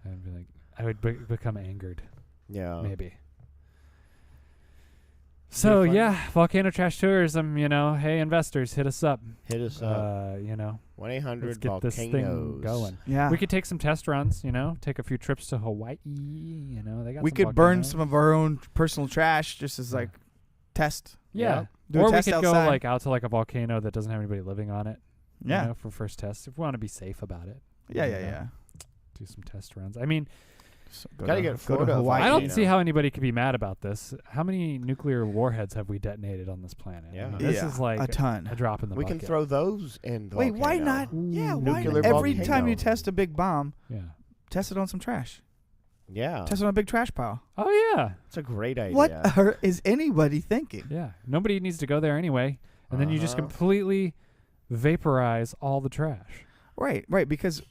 I'd be like, I would become angered. Yeah. Maybe. So fun. yeah, volcano trash tourism. You know, hey investors, hit us up. Hit us up. You know, 1-800 let's get volcanoes. this thing going. Yeah. We could take some test runs. You know, take a few trips to Hawaii. You know, they got. We some could burn volcanoes. some of our own personal trash just as Yeah. like test. Yeah. Do a Or we test could outside. go like out to like a volcano that doesn't have anybody living on it. Yeah. You know, for first test, if we want to be safe about it. Yeah, you yeah, know, yeah. Do some test runs. I mean, So Gotta get a go photo to of Hawaii. I don't you see know. how anybody could be mad about this. How many nuclear warheads have we detonated on this planet? I Yeah. mean, this Yeah, is like a ton. a drop in the We bucket. can throw those in the Wait, why volcano. not? Yeah, why Nuclear not? Every volcano. time you test a big bomb, Yeah. test it on some trash. Yeah. Test it on a big trash pile. Oh yeah. It's a great idea. What is anybody thinking? Yeah. Nobody needs to go there anyway, and then you just Uh-huh. completely vaporize all the trash. Right, because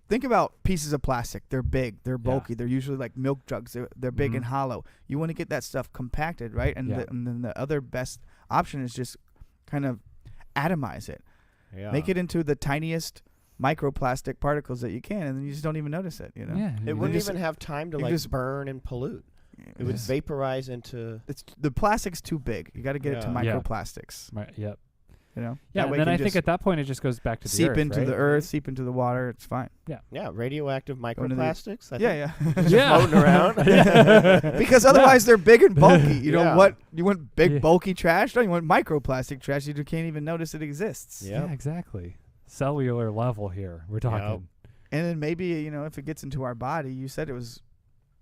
think about pieces of plastic. They're big, they're bulky. They're usually like milk jugs. They're big Mhm. and hollow. You want to get that stuff compacted, right? And, Yeah. and then the other best option is just kind of atomize it. Yeah. Make it into the tiniest microplastic particles that you can, and then you just don't even notice it, you know? Yeah. It you wouldn't just- even have time to you like just- burn and pollute. It would Just- vaporize into. It's the plastic's too big. You got to get it to Yeah. Yeah. microplastics. Yep. You know. Yeah. That way And then it I can think just at that point it just goes back to the seep earth, into right? the earth, seep into the water. It's fine. Yeah, radioactive into the- microplastics. I think. Yeah. Just Yeah. floating around. Because otherwise they're big and bulky. You Yeah. know what? You want big Yeah. bulky trash? No, you want microplastic trash. You can't even notice it exists. Yep. Yeah. Exactly. Cellular level here. We're talking. And then maybe if it gets into our body, you said it was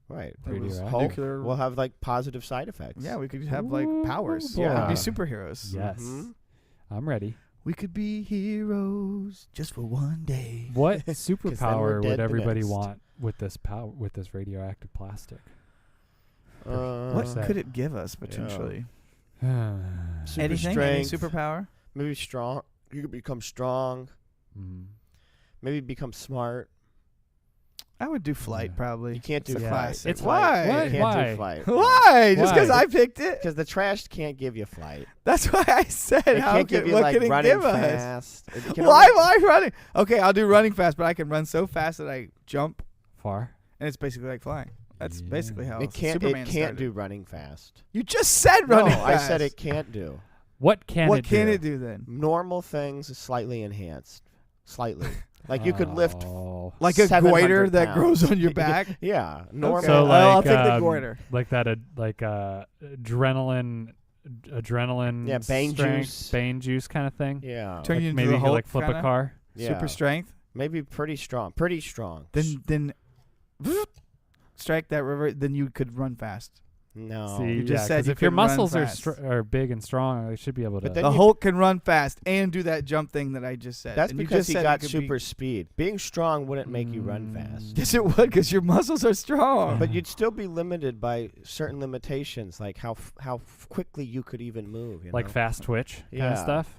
Right. it was Radioactive. nuclear. We'll have like positive side effects. Yeah, we could have like Ooh, powers. boy. Yeah, we'd be Yeah. superheroes. Yes. Mhm. I'm ready. We could be heroes just for one day. What we're superpower dead would the everybody next. want with this with this radioactive plastic? What that? could it give us potentially? Super Anything? Any strength. superpower? Maybe strong. You could become strong. Mm. Maybe become smart. I would do flight Yeah. probably. You can't do It's a flight. classic. It's Why? What? You can't Why? do flight. Why? Just because Why? I picked it? Because the trash can't give you flight. That's why I said. It How can't give you what like can it running give us? fast. It can Why only- am I running? Okay, I'll do running fast, but I can run so fast that I jump, Far. and it's basically like flying. That's Yeah. basically how It can't. Superman It can't started. do running fast. You just said No, running I fast. said it can't do. What can What it can do? it do then? Normal things is slightly enhanced. Slightly. Like you could lift. Oh. Like a 700 goiter that pounds. grows on your back? Yeah. Normal. Okay. So I'll like take the um, goiter. like that adrenaline Yeah, Bane strength, juice. Bane juice kind of thing. Yeah. Turn Like you into maybe the you could Hulk like flip kinda? a car. Yeah. Super strength. Maybe pretty strong. Pretty strong. Then strike that river. Then you could run fast. No. See, You just yeah, said 'cause you if your couldn't run muscles are fast. are big and strong, they should be able to. But then The you- Hulk can run fast and do that jump thing that I just said. That's and you because just he said it got could super be- speed. Being strong wouldn't make you run fast. Yes, it would, because your muscles are strong. But you'd still be limited by certain limitations, like how quickly you could even move. You like know? fast twitch kind Yeah. of stuff.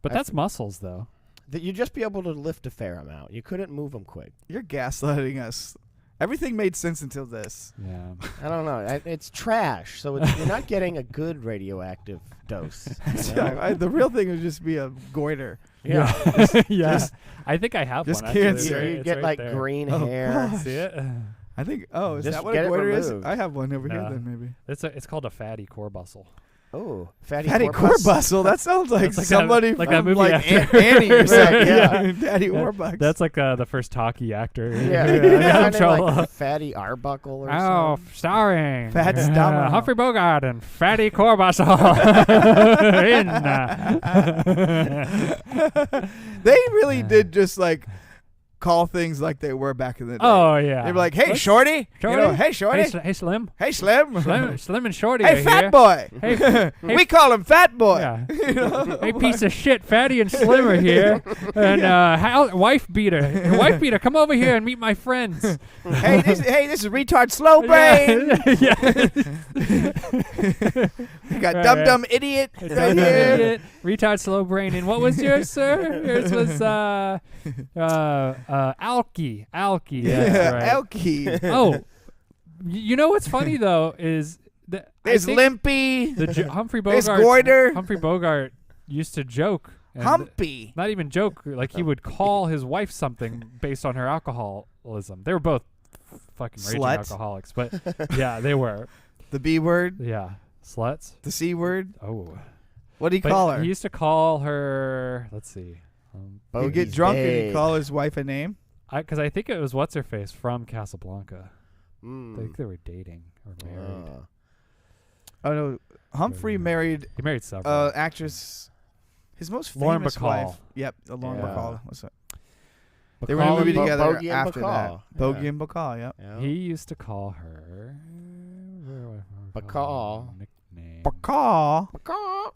But I that's muscles, though. That you'd just be able to lift a fair amount. You couldn't move them quick. You're gaslighting us. Everything made sense until this. Yeah. I don't know. It's trash, so you're not getting a good radioactive dose. You know? The real thing would just be a goiter. Yeah. Yeah. I think I have just one. Actually. cancer. It's You, right- you it's get right like there. green Oh, hair. gosh. See it? I think. Oh, is Just that what get a it goiter is? removed. I have one over here. No. Then maybe. It's called a fatty corpuscle. Oh, fatty Fatty corpus. corpuscle. That sounds like That's like somebody that- like from that movie like actor. Annie or something. Yeah. Daddy Warbucks. That's like the first talkie actor. Yeah, I got in kind of trouble. like Fatty Arbuckle or Oh, something. starring Fats Domino. Humphrey Bogart and Fatty Corpuscle. in, They really did just like call things like they were back in the day. oh yeah. They'd be like, "Hey, What's- Shorty. Shorty? You know, hey, Shorty. Hey, Slim. Hey, Slim. Slim and Shorty. Hey, are Fat here. Boy. Hey, We call him Fat Boy. yeah. You know? Hey, piece of shit, Fatty and Slim are here, and wife beater, wife beater, come over here and meet my friends. hey, this is retard slow brain. Yeah. We got Right, dumb right. dumb idiot Dumb right dumb here. idiot, retard slow brain. And what was yours, sir? Yours was Alky. Alky. Yeah, That's right. Elky. Oh, you know what's funny though is that There's Limpy. Humphrey There's Bogart. Goiter. Humphrey Bogart used to joke. and Humpy. Not even joke. Like he would call his wife something based on her alcoholism. They were both fucking raging Sluts. alcoholics, but yeah, they were. The B word. Yeah, sluts. The C word. Oh, What do you but call her? he used to call her. Let's see. You get Bogey's drunk and babe. you call his wife a name. Because I think it was what's her face from Casablanca. I Mm. think they were dating or married. Oh no, Humphrey married He married several. actress. His most Lauren famous Bacall. wife. Yep, Lauren Yeah. Bacall. What's that? They were in a Bacall movie and together Bogey and after Bacall. that. Bogey Yeah. and Bacall. Yep. Yeah. He used to call her. Bacall. Nickname. Bacall. Bacall.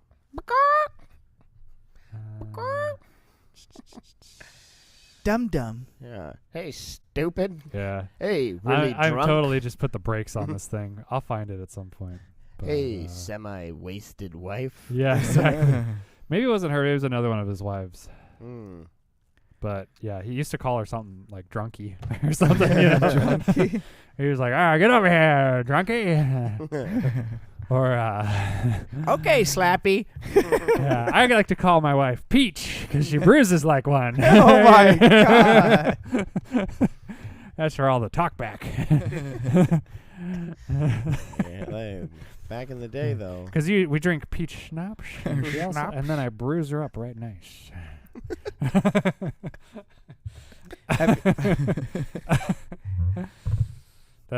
Dum dum. Yeah. Hey, stupid. Yeah. Hey, really I've drunk. totally just put the brakes on this thing. I'll find it at some point. But, Hey, semi-wasted wife. yeah, exactly. Maybe it wasn't her. It was another one of his wives. Mm. But yeah, he used to call her something like drunkie or something. You know? Drunkie. He was like, get over here, drunkie. Or, Okay, Slappy. yeah, I like to call my wife Peach because she bruises like one. Oh my God. That's for all the talk back. Yeah, like, back in the day, though. Because we drink peach schnapps, Schnapps. and then I bruise her up right nice.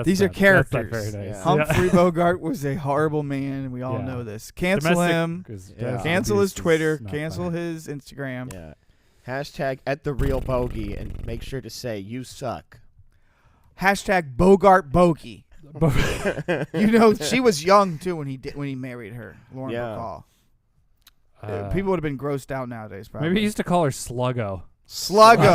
These are That's not characters. very nice. Yeah. Humphrey Bogart was a horrible man, and we all Yeah. know this. Cancel him. Yeah. Cancel his abuse is Twitter. not Cancel funny. his Instagram. Yeah. Hashtag @TheRealBogey and make sure to say you suck. Hashtag Bogart Bogey. You know, she was young too when he married her, Lauren Yeah. Bacall. Uh, People would have been grossed out nowadays, probably. maybe he used to call her Sluggo. Sluggo.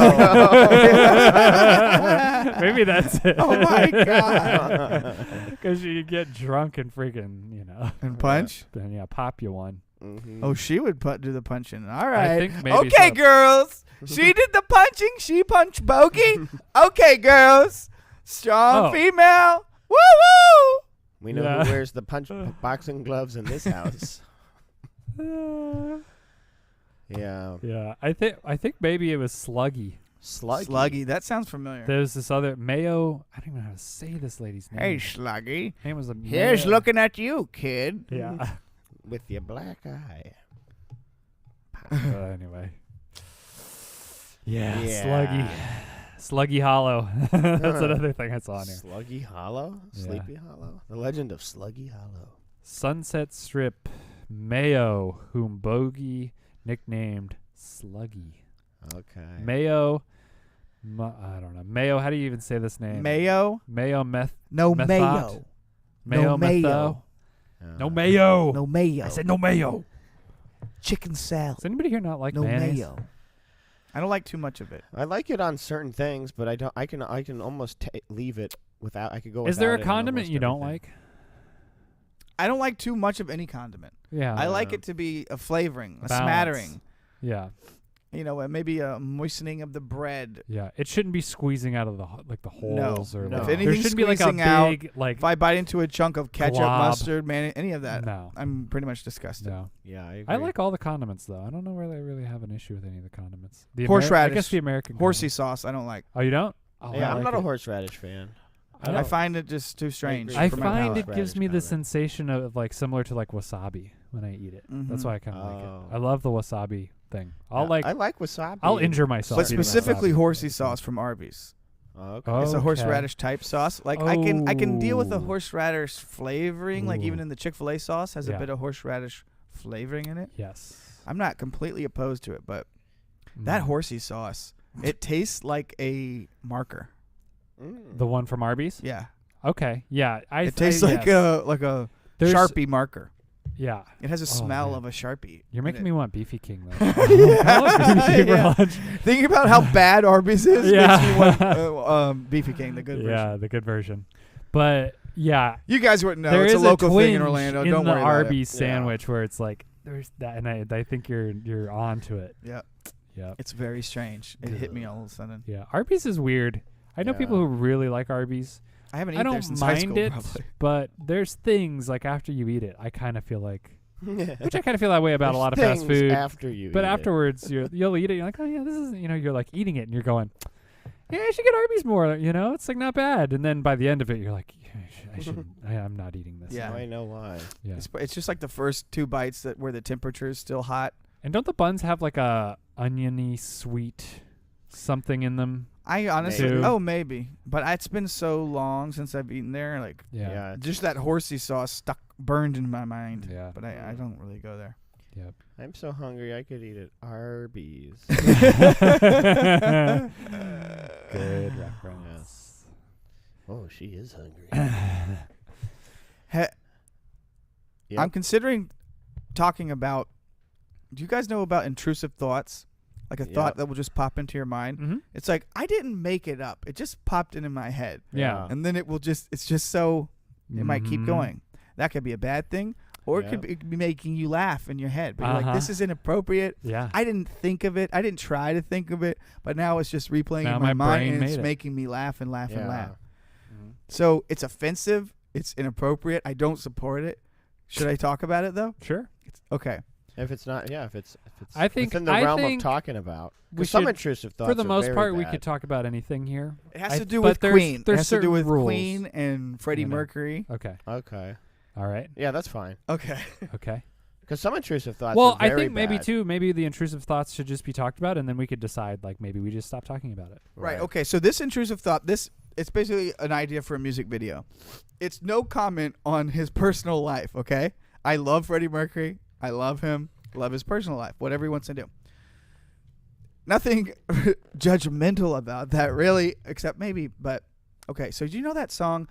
Maybe that's it. Oh my God. Because you get drunk and freaking, And punch. then pop you one. Mm-hmm. Oh, she would do the punching. All I right. think maybe Okay, so. girls. She did the punching. She punched Bogey. Okay, girls. Strong Oh. female. Woo woo. We know Yeah. who wears the boxing gloves in this house. Yeah. Yeah, I think maybe it was Sluggy. Sluggy. That sounds familiar. There's this other Mayo. I don't even know how to say this lady's name. Hey, Sluggy. Her name was a Here's Mayo. looking at you, kid. Yeah. With your black eye. Anyway. Yeah, Yeah. Sluggy Hollow. That's another thing I saw on here. Sluggy Hollow? Yeah. Sleepy Hollow? The legend of Sluggy Hollow. Sunset Strip Mayo, whom Bogey nicknamed Sluggy. Okay. Mayo. I don't know. Mayo. How do you even say this name? Mayo? Mayo meth. No, Method? mayo. Mayo, No mayo. metho. No mayo. No mayo. I said no mayo. Chicken salad. Does anybody here not like No mayonnaise? mayo. I don't like too much of it. I like it on certain things, but I don't. I can almost leave it without. I could go. Is there a without it on condiment almost you don't everything. like? I don't like too much of any condiment. Yeah. I like it to be a flavoring, a Balance. smattering. Yeah. You know, maybe a moistening of the bread. Yeah. It shouldn't be squeezing out of the holes or No. like, If there anything's shouldn't be like a squeezing out, big like If I bite into a chunk of ketchup, glob. mustard, any of that, no. I'm pretty much disgusted. No. Yeah, I agree. I like all the condiments though. I don't know where they really have an issue with any of the condiments. The Horseradish. I guess the American Horsey condiments. sauce, I don't like. Oh, you don't? Oh, Yeah, I I'm like not a it. horseradish fan. I find it just too strange. agree. I for my find palate. it gives Horseradish me the comment. sensation of like similar to like wasabi when I eat it. That's Mhm. why I kind of like Oh. it. I love the wasabi thing. I like wasabi. I'll injure myself. But eating specifically wasabi. horsey sauce from Arby's. Oh, okay. Oh. It's a Okay. horseradish type sauce. Like I can deal with the Oh. horseradish flavoring. Like even Ooh. in the Chick-fil-A sauce has a Yeah. bit of horseradish flavoring in it. Yes. I'm not completely opposed to it, but that Mm. horsey sauce, it tastes like a marker. The one from Arby's? Yeah, Okay. Yeah. it tastes like a There's- Sharpie marker. Yeah. It has a Oh, smell man. of a Sharpie. You're making in me it. want Beefy King though. Yeah. I love Beefy King Yeah. for lunch. Thinking about how bad Arby's is Yeah. makes me want Beefy King, the good Yeah, version. the good version. But yeah, You guys wouldn't know. there It's is a local thing in twinge Orlando. in Don't the worry about Arby's Yeah. sandwich where it's like there's that, and I think you're on to it. it. Yeah, Yeah. it's very strange. It hit me all of a sudden. Yeah. Arby's is weird. I know people Yeah. who really like Arby's. I haven't I eaten there don't since high mind school, it, probably. but there's things like after you eat it, I kind of feel like, Yeah. which I kind of feel that way about a There's lot of fast things food. after you But eat it. afterwards, you'll eat it. You're like, oh yeah, this is, you're like eating it, and you're going, yeah, I should get Arby's more. It's like not bad. And then by the end of it, you're like, yeah, I shouldn't. I'm not eating this. Yeah. I know why. Yeah. It's just like the first two bites where the temperature is still hot. And don't the buns have like a oniony sweet something in them? I honestly, Maybe. maybe, but it's been so long since I've eaten there. Like Yeah. just that horsey sauce burned in my mind. Yeah. But I don't really go there. Yep. I'm so hungry I could eat at Arby's. Good reference. Oh, she is hungry. Yep. Yep. I'm considering talking about. Do you guys know about intrusive thoughts? Like a thought Yep. that will just pop into your mind. Mm-hmm. It's like I didn't make it up. It just popped into my head, Yeah. and then it's just so it might keep Mhm. going. That could be a bad thing, or Yep. it could be making you laugh in your head. But you're like, this Uh-huh. is inappropriate. Yeah. I didn't think of it. I didn't try to think of it, but now it's just replaying Now in my my mind, brain and it's made it. making me laugh and laugh and Yeah. laugh. Mhm. So it's offensive. It's inappropriate. I don't support it. Should I talk about it though? Sure. Okay. If it's not, if it's I think- within the I realm think of talking about. we Because some should- intrusive thoughts For the are most very part, we bad. could talk about anything here. It has I- to do but with there's- Queen. It there's has to do with certain rules. Queen and Freddie You know. Mercury. Okay. Okay. All right. Yeah, that's fine. Okay. Okay. Because some intrusive thoughts Well, are I very think maybe bad. too. Maybe the intrusive thoughts should just be talked about, and then we could decide. Like maybe we just stop talking about it. Right. Okay. So this intrusive thought, it's basically an idea for a music video. It's no comment on his personal life. Okay. I love Freddie Mercury. I love him. Love his personal life. Whatever he wants to do. Nothing judgmental about that, really, except maybe. But okay. So do you know that song?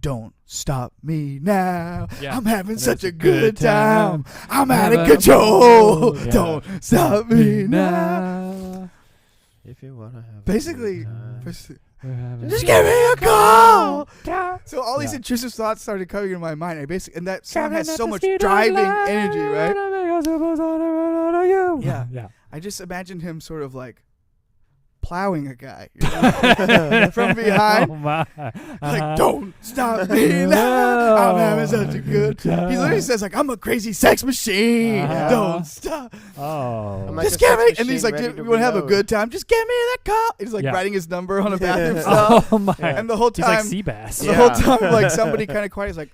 Don't stop me now. Yeah. I'm having And such it's a a good good time. time. I'm out Have of a- control. Yeah. Don't stop me now. If you want to have Basically, a good time. just give me a call. So all these Yeah. intrusive thoughts started coming into my mind. And that song has so much driving energy, right? Yeah. Yeah. I just imagined him sort of like plowing a guy you know, from behind. Oh my. Like, don't stop me now. I'm having such a good time. He literally says, like, I'm a crazy sex machine. Uh-huh. Don't stop. Oh. I'm like Just a give sex me. And he's machine like, ready you to want to have a reload. good time? Just give me that call. He's like Yeah. writing his number on a Yeah. bathroom stall. Oh my. And the whole He's like time, Seabass. the whole Yeah. time, like somebody kind of quiet is like,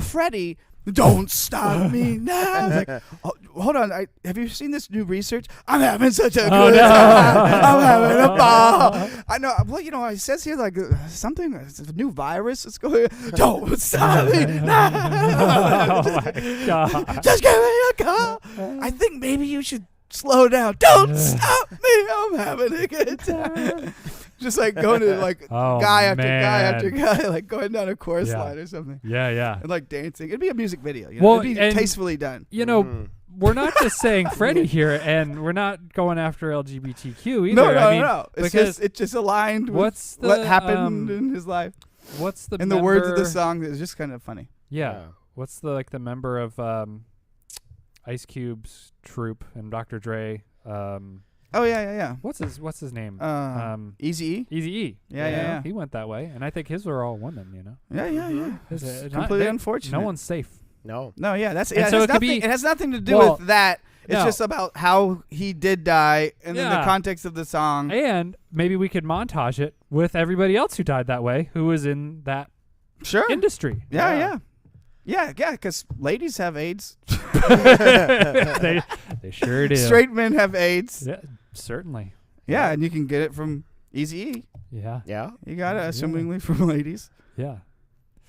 Freddie, don't stop me now. I was like, oh, hold on, have you seen this new research? I'm having such a good time. I'm having a ball. I know. Well, you know, it says here like something. It's a new virus. It's going. Don't stop me now. Oh my God. Just give me a call. I think maybe you should slow down. Don't stop me. I'm having a good time. Just like going to like guy after guy after guy, like going down a chorus line or something. Yeah. And like dancing. It'd be a music video. You know? It'd be tastefully done. You know, we're not just saying Freddie here, and we're not going after LGBTQ either. No. It's just aligned with what happened in his life. What's the in the words of the song? It's just kind of funny. Yeah. What's the member of Ice Cube's troupe and Dr. Dre? Yeah. What's his name? Eazy-E. Eazy-E. Yeah. He went that way, and I think his were all women. You know. Yeah. It's completely unfortunate. No one's safe. No, yeah, it has nothing to do with that. It's just about how he did die and then the context of the song. And maybe we could montage it with everybody else who died that way, who was in that industry. Yeah, because ladies have AIDS. they sure do. Straight men have AIDS. Yeah, certainly. Yeah, and you can get it from Eazy-E. Yeah. Yeah. You got it, assumingly, from ladies. Yeah.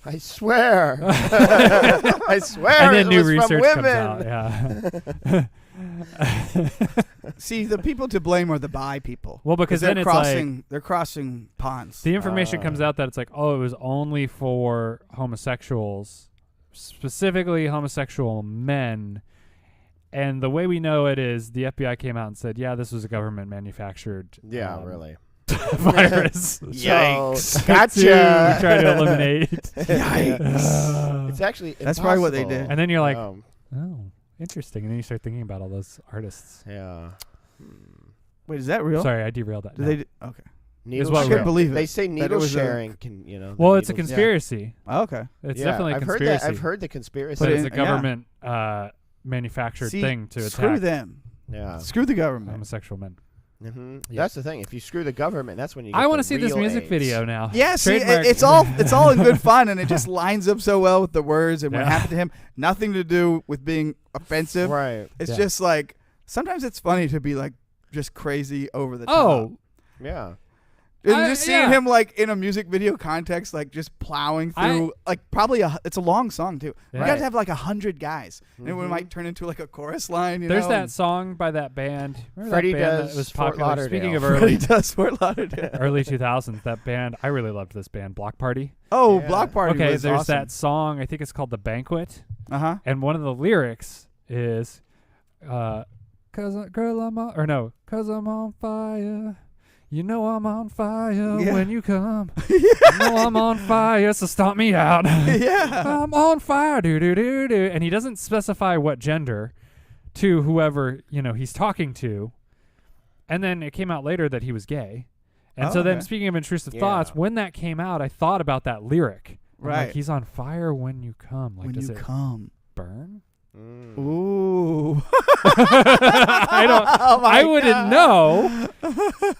I swear. I swear. And then it new was research from comes women. out. Yeah. See, the people to blame are the bi people. Well, because then they're crossing ponds. The information comes out that it's like, it was only for homosexuals, specifically homosexual men. And the way we know it is the FBI came out and said, this was a government manufactured. Yeah, really. Virus. Yikes. Gotcha. Try to eliminate. Yikes. It's actually impossible. That's probably what they did. And then you're like, interesting. And then you start thinking about all those artists. Yeah. Wait, is that real? Sorry, I derailed that. Okay. Needle I can't believe it. They say needle sharing can, Well, it's a conspiracy. Oh, okay. It's definitely a conspiracy. I've heard the conspiracy. But it's a government manufactured thing to attack. Screw them. Yeah. Screw the government. Homosexual men. Mm-hmm. Yeah. That's the thing. If you screw the government, that's when you get I want to see real this music AIDS. video now. Yeah, see, it's all in good fun, and it just lines up so well with the words and what happened to him. Nothing to do with being offensive. Right. It's just like, sometimes it's funny to be like just crazy over the top. Oh. Yeah. And just seeing him like in a music video context, like just plowing through, like probably it's a long song too. Yeah. You got to have like 100 guys, and it might turn into like a chorus line. There's that song by that band. Freddie that band does that was Fort popular. Lauderdale. Speaking of Freddie does Fort Lauderdale. early 2000s, that band. I really loved this band, Block Party. Oh, yeah. Block Party. Okay, was there's awesome. that song. I think it's called "The Banquet." And one of the lyrics is, "Cause I'm on fire. You know I'm on fire when you come. You know I'm on fire, so stomp me out. I'm on fire, do. And he doesn't specify what gender to whoever, he's talking to. And then it came out later that he was gay. And so then, speaking of intrusive thoughts, when that came out, I thought about that lyric. Right. Like, he's on fire when you come. Like, when does you it come. burn? Ooh. I wouldn't know.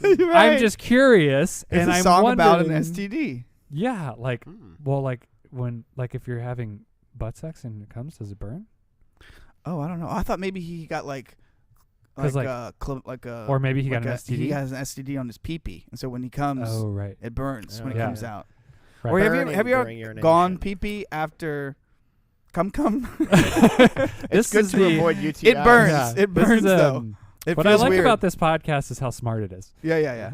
You're right. I'm just curious. It's and a I'm song about an wondering- STD. Yeah, when if you're having butt sex and it comes, does it burn? Oh, I don't know. I thought maybe he got or maybe he got an STD. He has an STD on his pee-pee, and so when he comes, it burns when it comes out. Right. Or have you ever gone pee-pee after cum? It's good to avoid UTIs. It burns. Yeah. It burns though. It what I like about this podcast is how smart it is. Yeah.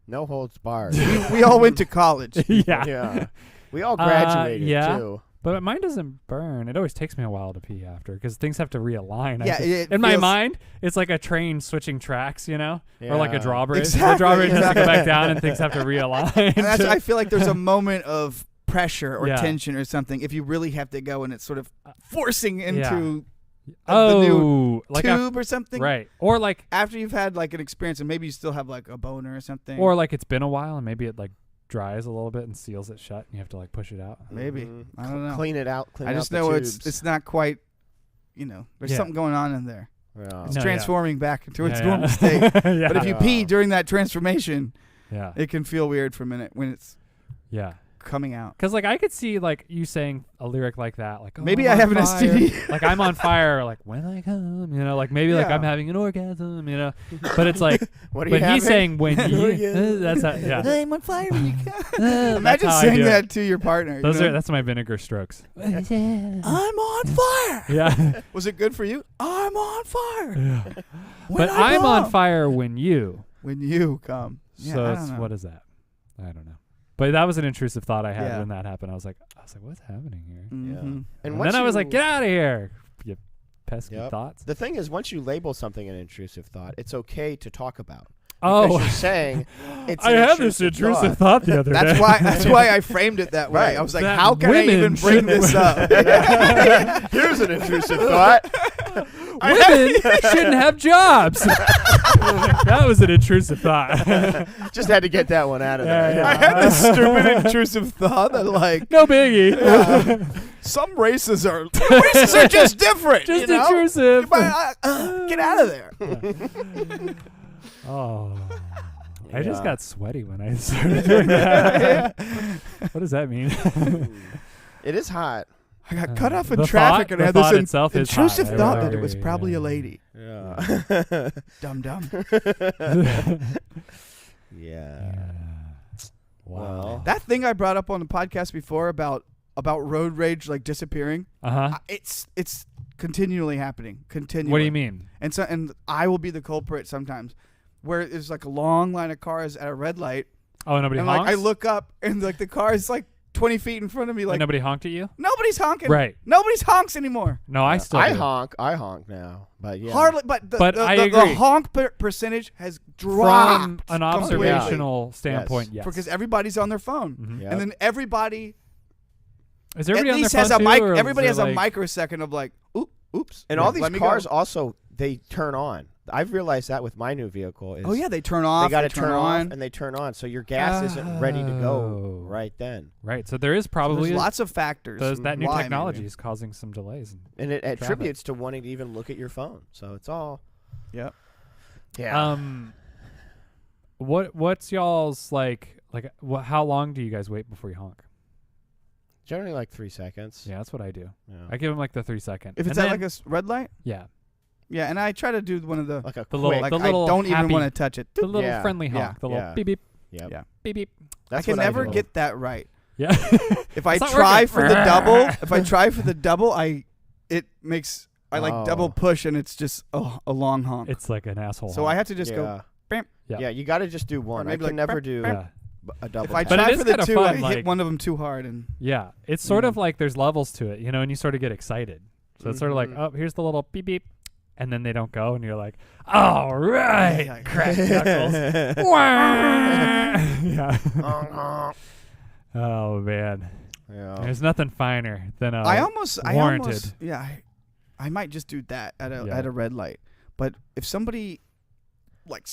No holds barred. we all went to college. Yeah. We all graduated too. But mine doesn't burn. It always takes me a while to pee after because things have to realign. Yeah, in my mind, it's like a train switching tracks, or like a drawbridge. Exactly, the drawbridge has to go back down and things have to realign. And I feel like there's a moment of pressure or tension or something if you really have to go and it's sort of forcing into the new tube or something. Right. Or like after you've had like an experience and maybe you still have like a boner or something. Or like it's been a while and maybe it like dries a little bit and seals it shut and you have to like push it out. Maybe. I don't know. Clean it out. I just know it's not quite, there's something going on in there. Yeah. It's transforming back into its normal state. But if you pee during that transformation, it can feel weird for a minute when it's coming out. Because like I could see like you saying a lyric like that, like maybe I'm I on have an fire. STD. Like I'm on fire, like when I come, like maybe like I'm having an orgasm, But it's like, What are you but he's saying when you. That's how, yeah. I'm on fire when you come. That's Imagine how I saying do it. that to your partner. That's my vinegar strokes. I'm on fire. Yeah. Was it good for you? I'm on fire. Yeah. When But I I'm on come. fire when you. When you come. Yeah, So I it's, don't know. what is that? I don't know. But that was an intrusive thought I had Yeah. when that happened. I was like, what's happening here? Mhm. And once then I was you- like, get out of here, you pesky Yep. thoughts. The thing is, once you label something an intrusive thought, it's okay to talk about. Oh, Because you're saying it's I an had this intrusive thought the other day. That's why I framed it that way. Right. I was like, That how can I women even bring shouldn't- this up? Here's an intrusive thought. Women shouldn't have jobs. That was an intrusive thought. Just had to get that one out of there. Yeah. I had this stupid intrusive thought that like No biggie. some races are just different. Just you know? intrusive. Get out of there. Oh. I Yeah. just got sweaty when I started doing that. What does that mean? It is hot. I got cut off in The traffic thought- and the I had this thought itself is intrusive hot. thought I that it was agree, probably yeah. a lady. Yeah. Dumb. Yeah. Wow. Well. That thing I brought up on the podcast before about road rage like disappearing. Uh-huh. It's continually happening. Continually. What do you mean? And I will be the culprit sometimes, where there's like a long line of cars at a red light, Oh, nobody and honks? like I look up and like the car is like 20 feet in front of me. And Like nobody honked at you? nobody's honking. Right. Nobody's honks anymore. No, I still I do. honk. I honk now. But yeah. Hardly, but But I the agree. honk percentage has dropped From an completely. observational standpoint, yes. because everybody's on their phone, Mhm. Yep. and then everybody Is at everybody on least their has phone a too, mic. or is Everybody it has a like- microsecond of like, oops. And Yeah, all these let me cars go. also, they turn on. I've realized that with my new vehicle. Is Oh yeah, they turn off. They got to turn turn off on. and they turn on. So your gas isn't ready to go Oh. right then. Right. So there is probably There's lots of factors. that new why, technology maybe. is causing some delays. And it Traffic. attributes to wanting to even look at your phone. So it's all. Yep. Yeah. What's y'all's like how long do you guys wait before you honk? Generally like 3 seconds. Yeah, that's what I do. Yeah. I give them like the 3 second. If it's And at then- like a red light, yeah, yeah, and I try to do one of the Like a the quick. little- like the I don't even happy- want to touch it. the little Yeah. friendly Yeah. honk, the little Yeah. beep beep Yep. Yeah. beep beep. That's I can what never do. get that right. Yeah. If I It's not try working. for the double, it makes I like Oh. double push and it's just a long honk. It's like an asshole. So I honk. have to just go. Yeah. bam. Yeah. Yeah, you got to just do one. I maybe can like never bam, do bam. Yeah. a double. If I tap. But it try is for the kinda two, fun, I like- hit one of them too hard and Yeah, it's sort Mhm. of like there's levels to it, and you sort of get excited. So it's sort of like, Mhm. oh, here's the little beep beep, and then they don't go, and you're like, all right, Yeah. crack knuckles. Yeah. Oh man, Yeah. there's nothing finer than a I almost warranted. I might just do that at a Yeah. red light. But if somebody like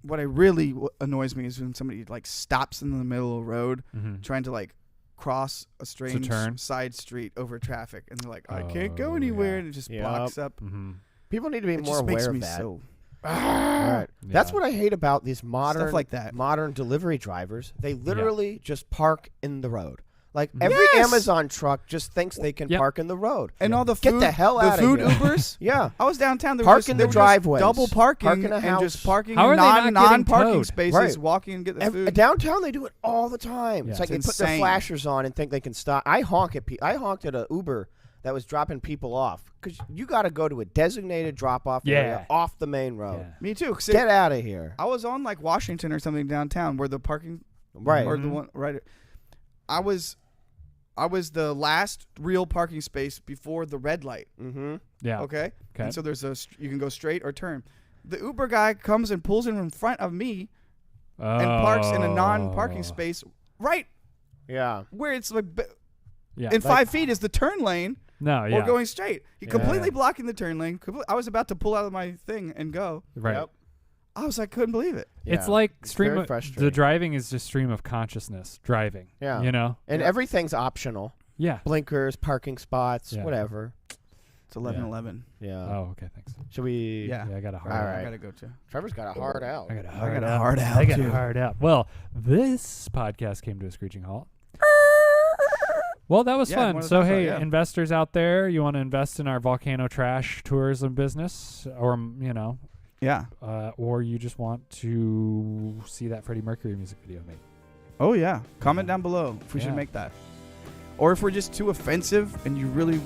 what really annoys me is when somebody like stops in the middle of the road Mhm. trying to like cross a strange turn? side street over traffic and they're like I can't Oh, go anywhere yeah. and it just Yep. blocks up. Mhm. People need to be It more just makes aware me of that. so Right. That's Yeah. what I hate about these modern stuff like that. modern delivery drivers. They literally just park in the road. Like every Yes! Amazon truck just thinks they can Yep. park in the road. And all the Get food, the hell the outta food here. Ubers. Yeah. I was downtown. They Park were just, in they the were just driveways. double parking, Park in a and house. just parking How in are they not non-parking getting towed? spaces, Right. walking and get the food. Downtown they do it all the time. Yeah. It's like It's they put their insane. flashers on and think they can stop. I honked at a Uber that was dropping people off because you got to go to a designated drop-off Yeah. area off the main road. Yeah. Me too. 'Cause Get out of here. I was on like Washington or something downtown where the parking Right. or the Mhm. one right. I was the last real parking space before the red light. Mm-hmm. Yeah. Okay. Okay. And so there's you can go straight or turn. The Uber guy comes and pulls in front of me and parks in a non-parking Oh. space right Yeah. where it's like Yeah. in 5 feet is the turn lane No. Yeah. or going straight. He Yeah. completely blocking the turn lane. I was about to pull out of my thing and go. Right. Yep. I was like, couldn't believe it. It's Yeah. like It's stream very of, frustrating. the driving is just stream of consciousness driving. Yeah. You know? And Yeah. everything's optional. Yeah. Blinkers, parking spots, Yeah. whatever. It's 11:11. Yeah. Oh, okay, thanks. Should we? Yeah. Yeah, I got a hard All out. right. I gotta go to. Trevor's got a hard out. I got a I hard got a out. hard I out, got too. a hard out. Well, this podcast came to a screeching halt. Well, that was Yeah, fun. wanna So, talk about it, hey, yeah. investors out there, you want to invest in our volcano trash tourism business, or Yeah. or you just want to see that Freddie Mercury music video made. Oh yeah. Comment down below if we Yeah. should make that. Or if we're just too offensive and you really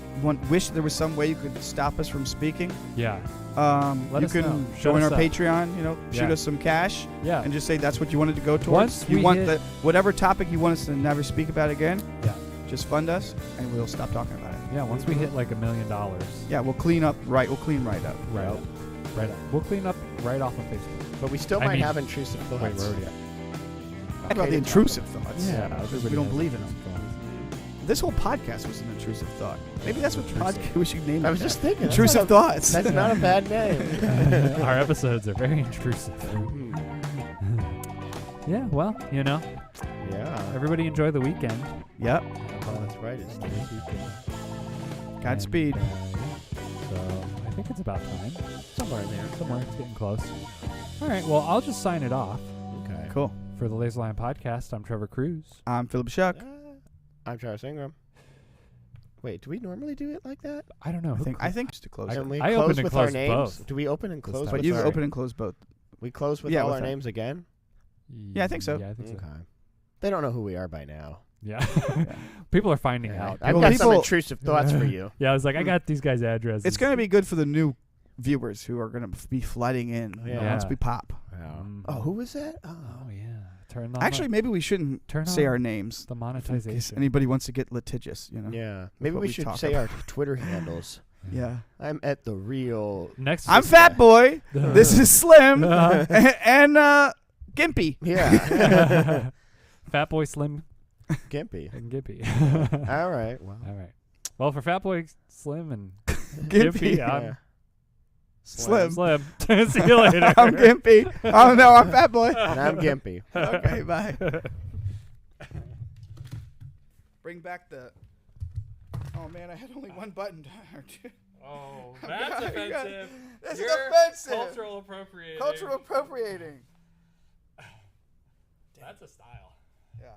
wish there was some way you could stop us from speaking, Yeah. Let you us can know. Shut join us our up. Patreon. Shoot Yeah. us some cash Yeah. and just say that's what you wanted to go towards. Once you we want hit- whatever topic you want us to never speak about again. Yeah. Just fund us and we'll stop talking about it. Yeah. Once we hit like $1 million. Yeah, we'll clean up right. We'll clean right up. Right up. Right up. We'll clean up right off of Facebook. But we still I might mean- have intrusive thoughts. Wait, we're already at. What about the intrusive thoughts? Yeah. because we don't believe in them. This whole podcast was an intrusive thought. Maybe that's what podcast we should name it. I was just thinking. that's Intrusive not a- thoughts. That's not a bad name. Our episodes are very intrusive. Yeah, well, Yeah. everybody enjoy the weekend. Yep. Oh, that's right. It's the weekend. Godspeed. And, so I think it's about time. Somewhere in there. Somewhere it's getting close. All right, well, I'll just sign it off. Okay. Cool. For the LaserLion Podcast, I'm Trevor Cruz. I'm Philip Shuck. I'm Travis Ingram. Wait, do we normally do it like that? I don't know. I think just to close Can it. we I close opened and with our closed names? both. Do we open and This close time. But with you our... open and close both. We close with Yeah, all with our that. names again? Yeah, I think so. Yeah, I think so. Okay. They don't know who we are by now. Yeah. People are finding Yeah. out. I've Well, got some people- intrusive thoughts for you. Yeah, I was like, I got these guys' addresses. It's going to be good for the new viewers who are going to be flooding in Yeah. once we pop. Mm. Oh, who was that? Oh, yeah. Turn on Actually, maybe we shouldn't turn say on our names the in case monetization. anybody wants to get litigious, Yeah. Maybe what we we should talk say about. our Twitter handles. Yeah. I'm at the real... Next, I'm Fat Boy. This is Slim. Uh, and Gimpy. Yeah. Fat Boy Slim Gimpy. and Gippy. All right. Well. All right. Well, for Fat Boy Slim and Gimpy. Gimpy, I'm Slim. Slim. See you later. I'm Gimpy. Oh, no, I'm Fat Boy. And I'm Gimpy. Okay, bye. Bring back the... Oh, man, I had only one button. Oh, that's offensive. This is You're offensive. Cultural appropriating. Cultural appropriating. That's a style.